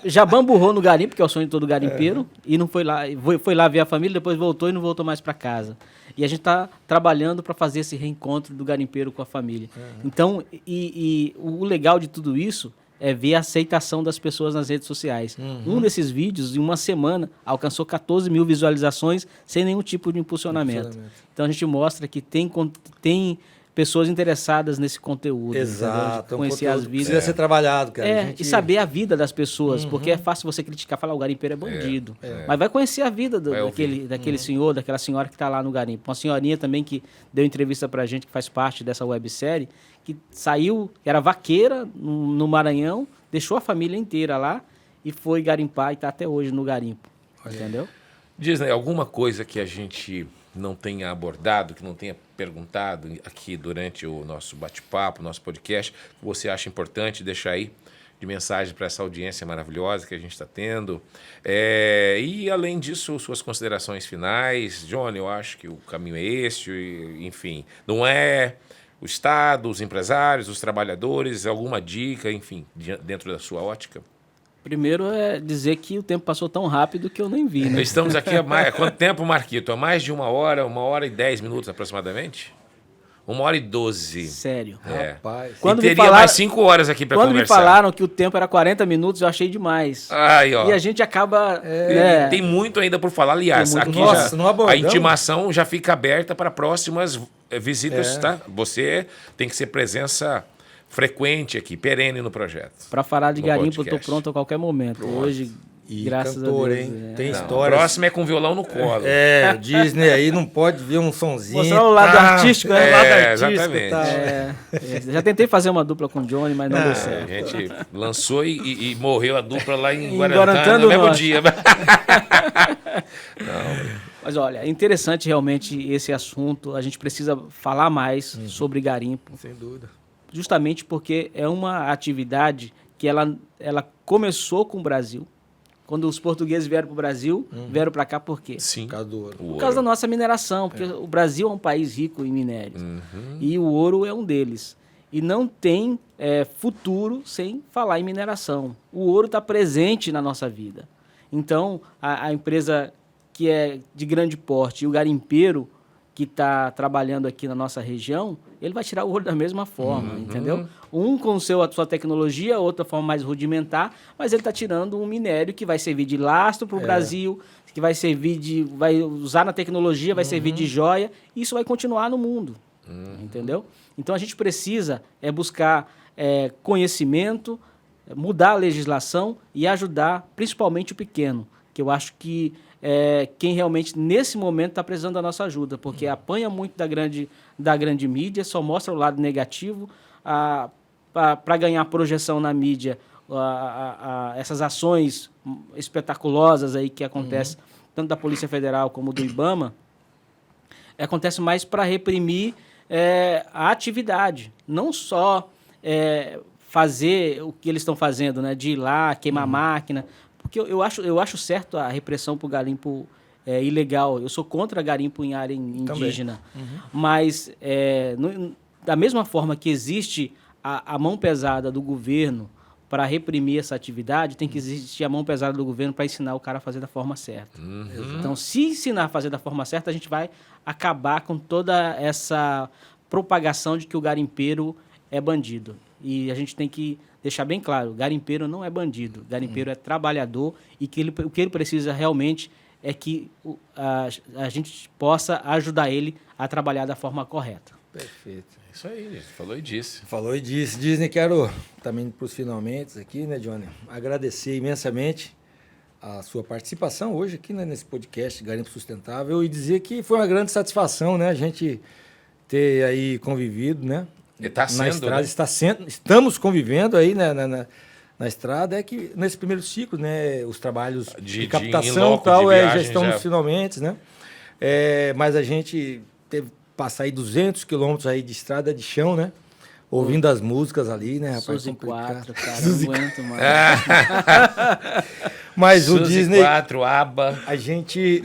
já bamburrou no garimpo, que é o sonho de todo garimpeiro, e não foi lá, foi lá ver a família, depois voltou e não voltou mais para casa. E a gente está trabalhando para fazer esse reencontro do garimpeiro com a família. Então, o legal de tudo isso é ver a aceitação das pessoas nas redes sociais. Um desses vídeos, em uma semana, alcançou 14 mil visualizações sem nenhum tipo de impulsionamento. Então, a gente mostra que tem pessoas interessadas nesse conteúdo. Exato. Conhecer as vidas. Precisa ser trabalhado, cara. E saber a vida das pessoas, porque é fácil você criticar, falar o garimpeiro é bandido. Mas vai conhecer a vida daquele senhor, daquela senhora que está lá no garimpo. Uma senhorinha também que deu entrevista pra gente, que faz parte dessa websérie, que saiu, era vaqueira no Maranhão, deixou a família inteira lá e foi garimpar e está até hoje no garimpo. Entendeu? Disney, alguma coisa que a gente não tenha abordado, que não tenha perguntado aqui durante o nosso bate-papo, nosso podcast, que você acha importante deixar aí de mensagem para essa audiência maravilhosa que a gente está tendo? E, além disso, suas considerações finais. Johnny, eu acho que o caminho é esse, enfim, não é o Estado, os empresários, os trabalhadores, alguma dica, enfim, dentro da sua ótica? Primeiro é dizer que o tempo passou tão rápido que eu nem vi, né? Estamos aqui há quanto tempo, Marquito? Há mais de 1 hora e 10 minutos aproximadamente? 1h12. Sério. Rapaz. Quando teria mais 5 horas aqui para conversar. Quando me falaram que o tempo era 40 minutos, eu achei demais. Aí, ó. E a gente acaba... Tem muito ainda por falar. Aliás, aqui Nossa, não a abordamos. intimação já fica aberta para próximas visitas, tá? Você tem que ser presença frequente aqui, perene no projeto. Para falar de No garimpo, eu podcast. estou pronto a qualquer momento. Hoje, E graças cantor, a Deus. hein? Tem Não, história. o próximo é com violão no colo. Disney aí não pode ver um sonzinho. Mostrar o lado artístico, né? O lado artístico exatamente. e tal. Já tentei fazer uma dupla com o Johnny, mas não deu A certo. gente lançou e morreu a dupla lá em Em Guarantã Guarantã no do mesmo Norte. dia. Mas olha, é interessante realmente esse assunto. A gente precisa falar mais sobre garimpo, Sem dúvida. justamente porque é uma atividade que ela começou com o Brasil. Quando os portugueses vieram para o Brasil, vieram para cá por quê? Sim. Por causa do ouro. Por causa da nossa mineração, porque o Brasil é um país rico em minérios. E o ouro é um deles. E não tem futuro sem falar em mineração. O ouro está presente na nossa vida. Então, a empresa que é de grande porte e o garimpeiro que está trabalhando aqui na nossa região, ele vai tirar o ouro da mesma forma, entendeu? Um com a sua tecnologia, outra forma mais rudimentar, mas ele está tirando um minério que vai servir de lastro para o Brasil, que vai usar na tecnologia, vai servir de joia, e isso vai continuar no mundo, entendeu? Então a gente precisa buscar conhecimento, mudar a legislação e ajudar principalmente o pequeno, que eu acho que quem realmente, nesse momento, está precisando da nossa ajuda, porque apanha muito da grande mídia, só mostra o lado negativo. Para ganhar projeção na mídia, essas ações espetaculosas aí que acontecem, tanto da Polícia Federal como do IBAMA, acontece mais para reprimir a atividade, não só fazer o que eles estão fazendo, né, de ir lá, queimar máquina, porque eu acho certo a repressão por garimpo ilegal. Eu sou contra garimpo em área indígena, mas da mesma forma que existe a mão pesada do governo para reprimir essa atividade, tem que existir a mão pesada do governo para ensinar o cara a fazer da forma certa. Então, se ensinar a fazer da forma certa, a gente vai acabar com toda essa propagação de que o garimpeiro é bandido. E a gente tem que deixar bem claro, garimpeiro não é bandido, garimpeiro é trabalhador, e o que ele precisa realmente é que a gente possa ajudar ele a trabalhar da forma correta. Perfeito. Isso aí, gente. Falou e disse. Falou e disse. Disney, quero também para os finalmente aqui, né, Johnny? Agradecer imensamente a sua participação hoje aqui, né, nesse podcast Garimpo Sustentável, e dizer que foi uma grande satisfação, né, a gente ter aí convivido, né? Está sendo, na estrada, né? Estamos convivendo aí, né, na estrada. É que nesse primeiro ciclo, né, os trabalhos de captação e tal, já estão nos finalmente, né? Mas a gente teve passar aí 200 quilômetros aí de estrada de chão, né? Ouvindo as músicas ali, né, rapaz? Suzy 4, cara, não aguento mais. Mas Suzy o Disney... 4, ABBA... A gente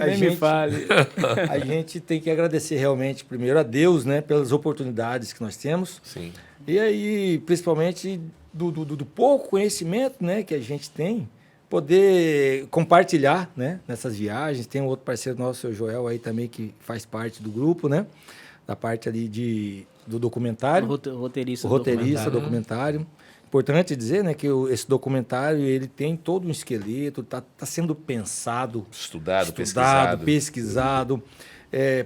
tem que agradecer realmente, primeiro, a Deus, né? Pelas oportunidades que nós temos. Sim. E aí, principalmente, do pouco conhecimento, né, que a gente tem, poder compartilhar, né, nessas viagens. Tem um outro parceiro nosso, o seu Joel, aí também, que faz parte do grupo, né? Da parte ali do documentário. O roteirista do documentário. Importante dizer, né, que esse documentário ele tem todo um esqueleto, tá sendo pensado, estudado, pesquisado.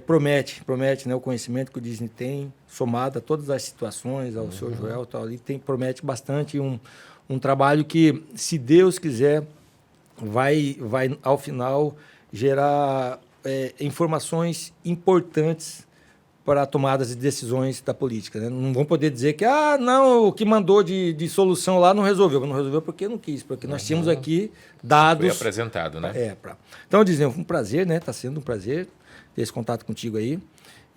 Promete, né, o conhecimento que o Disney tem, somado a todas as situações, ao seu Joel, tal, ali, promete bastante um trabalho que, se Deus quiser, vai ao final gerar informações importantes para tomadas de decisões da política, né? Não vão poder dizer que não, o que mandou de solução lá não resolveu. Não resolveu porque não quis, porque nós tínhamos aqui dados... Foi apresentado, né? Então, Disney, foi um prazer, né? Está sendo um prazer ter esse contato contigo aí.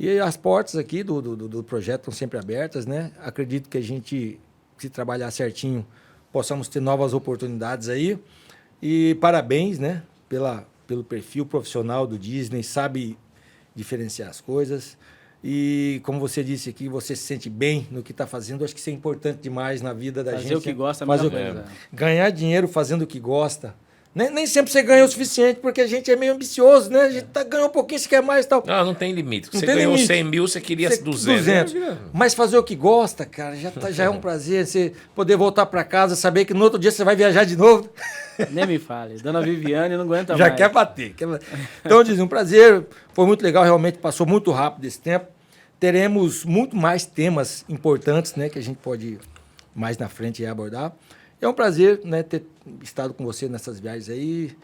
E as portas aqui do projeto estão sempre abertas, né? Acredito que a gente, se trabalhar certinho, possamos ter novas oportunidades aí. E parabéns, né? Pelo perfil profissional do Disney, sabe diferenciar as coisas. E, como você disse aqui, você se sente bem no que está fazendo. Acho que isso é importante demais na vida da gente. Fazer o que gosta é a melhor coisa. Ganhar dinheiro fazendo o que gosta. Nem sempre você ganha o suficiente, porque a gente é meio ambicioso, né? A gente ganhou um pouquinho, você quer mais e tal. Não tem limite. Você ganhou 100 mil, você queria 200. Mas fazer o que gosta, cara, já é um prazer. Você poder voltar para casa, saber que no outro dia você vai viajar de novo. Nem me fale. Dona Viviane não aguenta já mais. Quer bater. Então, eu dizia, um prazer. Foi muito legal, realmente passou muito rápido esse tempo. Teremos muito mais temas importantes, né, que a gente pode mais na frente abordar. É um prazer, né, ter estado com você nessas viagens aí.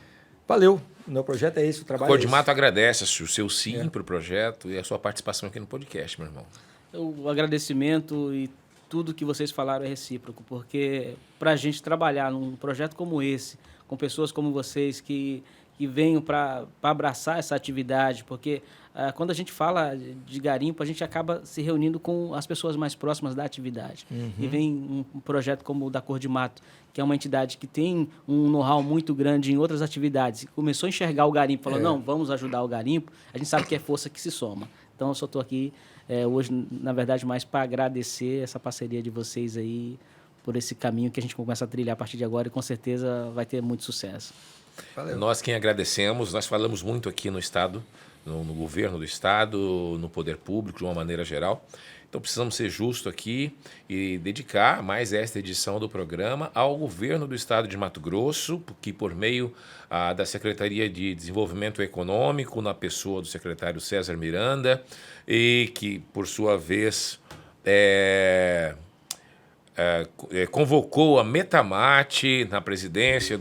Valeu. O meu projeto é esse, o trabalho Cor de Mato agradece o seu sim para o projeto e a sua participação aqui no podcast, meu irmão. O agradecimento e tudo que vocês falaram é recíproco, porque para a gente trabalhar num projeto como esse, com pessoas como vocês que venham para abraçar essa atividade, porque quando a gente fala de garimpo, a gente acaba se reunindo com as pessoas mais próximas da atividade. E vem um projeto como o da Cor de Mato, que é uma entidade que tem um know-how muito grande em outras atividades, e começou a enxergar o garimpo, falou, não, vamos ajudar o garimpo, a gente sabe que é força que se soma. Então, eu só estou aqui hoje, na verdade, mais para agradecer essa parceria de vocês aí, por esse caminho que a gente começa a trilhar a partir de agora, e com certeza vai ter muito sucesso. Valeu. Nós quem agradecemos, nós falamos muito aqui no Estado, no governo do Estado, no poder público, de uma maneira geral. Então, precisamos ser justos aqui e dedicar mais esta edição do programa ao governo do Estado de Mato Grosso, que por meio da Secretaria de Desenvolvimento Econômico, na pessoa do secretário César Miranda, e que, por sua vez, convocou a Metamate na presidência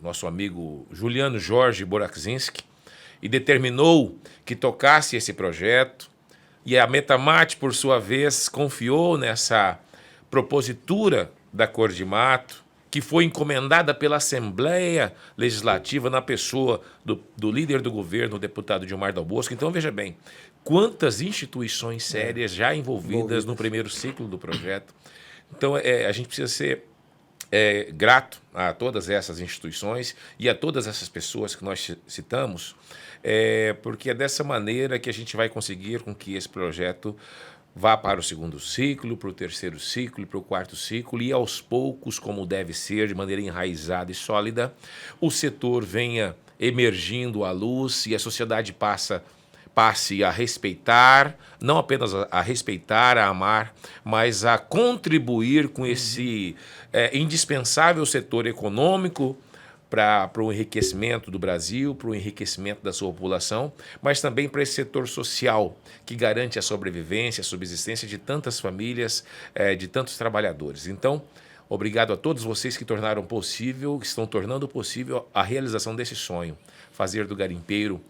nosso amigo Juliano Jorge Borakzinski, e determinou que tocasse esse projeto. E a Metamate, por sua vez, confiou nessa propositura da Cor de Mato, que foi encomendada pela Assembleia Legislativa na pessoa do líder do governo, o deputado Gilmar Dal Bosco. Então, veja bem, quantas instituições sérias já envolvidas no primeiro ciclo do projeto. Então, a gente precisa ser grato a todas essas instituições e a todas essas pessoas que nós citamos, porque é dessa maneira que a gente vai conseguir com que esse projeto vá para o segundo ciclo, para o terceiro ciclo e para o quarto ciclo, e aos poucos, como deve ser, de maneira enraizada e sólida, o setor venha emergindo à luz e a sociedade passe a respeitar, não apenas a respeitar, a amar, mas a contribuir com esse indispensável setor econômico para o enriquecimento do Brasil, para o enriquecimento da sua população, mas também para esse setor social que garante a sobrevivência, a subsistência de tantas famílias, de tantos trabalhadores. Então, obrigado a todos vocês que estão tornando possível a realização desse sonho, fazer do garimpeiro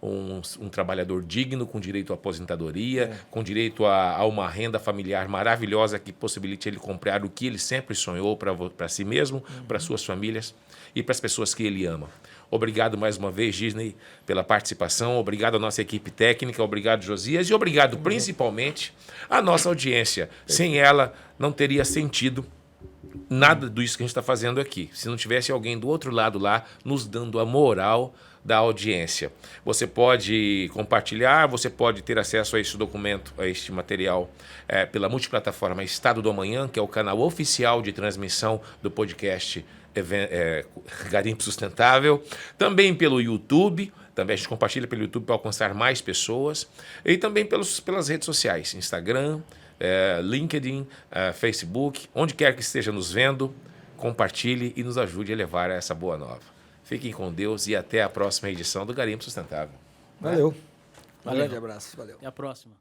um trabalhador digno, com direito à aposentadoria, com direito a uma renda familiar maravilhosa que possibilite ele comprar o que ele sempre sonhou para si mesmo, para suas famílias e para as pessoas que ele ama. Obrigado mais uma vez, Disney, pela participação. Obrigado à nossa equipe técnica, obrigado, Josias, e obrigado principalmente à nossa audiência. Sem ela, não teria sentido nada disso que a gente está fazendo aqui, se não tivesse alguém do outro lado lá nos dando a moral da audiência. Você pode compartilhar, você pode ter acesso a este documento, a este material, pela multiplataforma Estado do Amanhã, que é o canal oficial de transmissão do podcast Garimpo Sustentável. Também pelo YouTube, também a gente compartilha pelo YouTube para alcançar mais pessoas. E também pelas redes sociais, Instagram, LinkedIn, Facebook, onde quer que esteja nos vendo, compartilhe e nos ajude a levar essa boa nova. Fiquem com Deus e até a próxima edição do Garimpo Sustentável. Valeu. Valeu. Um grande abraço. Valeu. Até a próxima.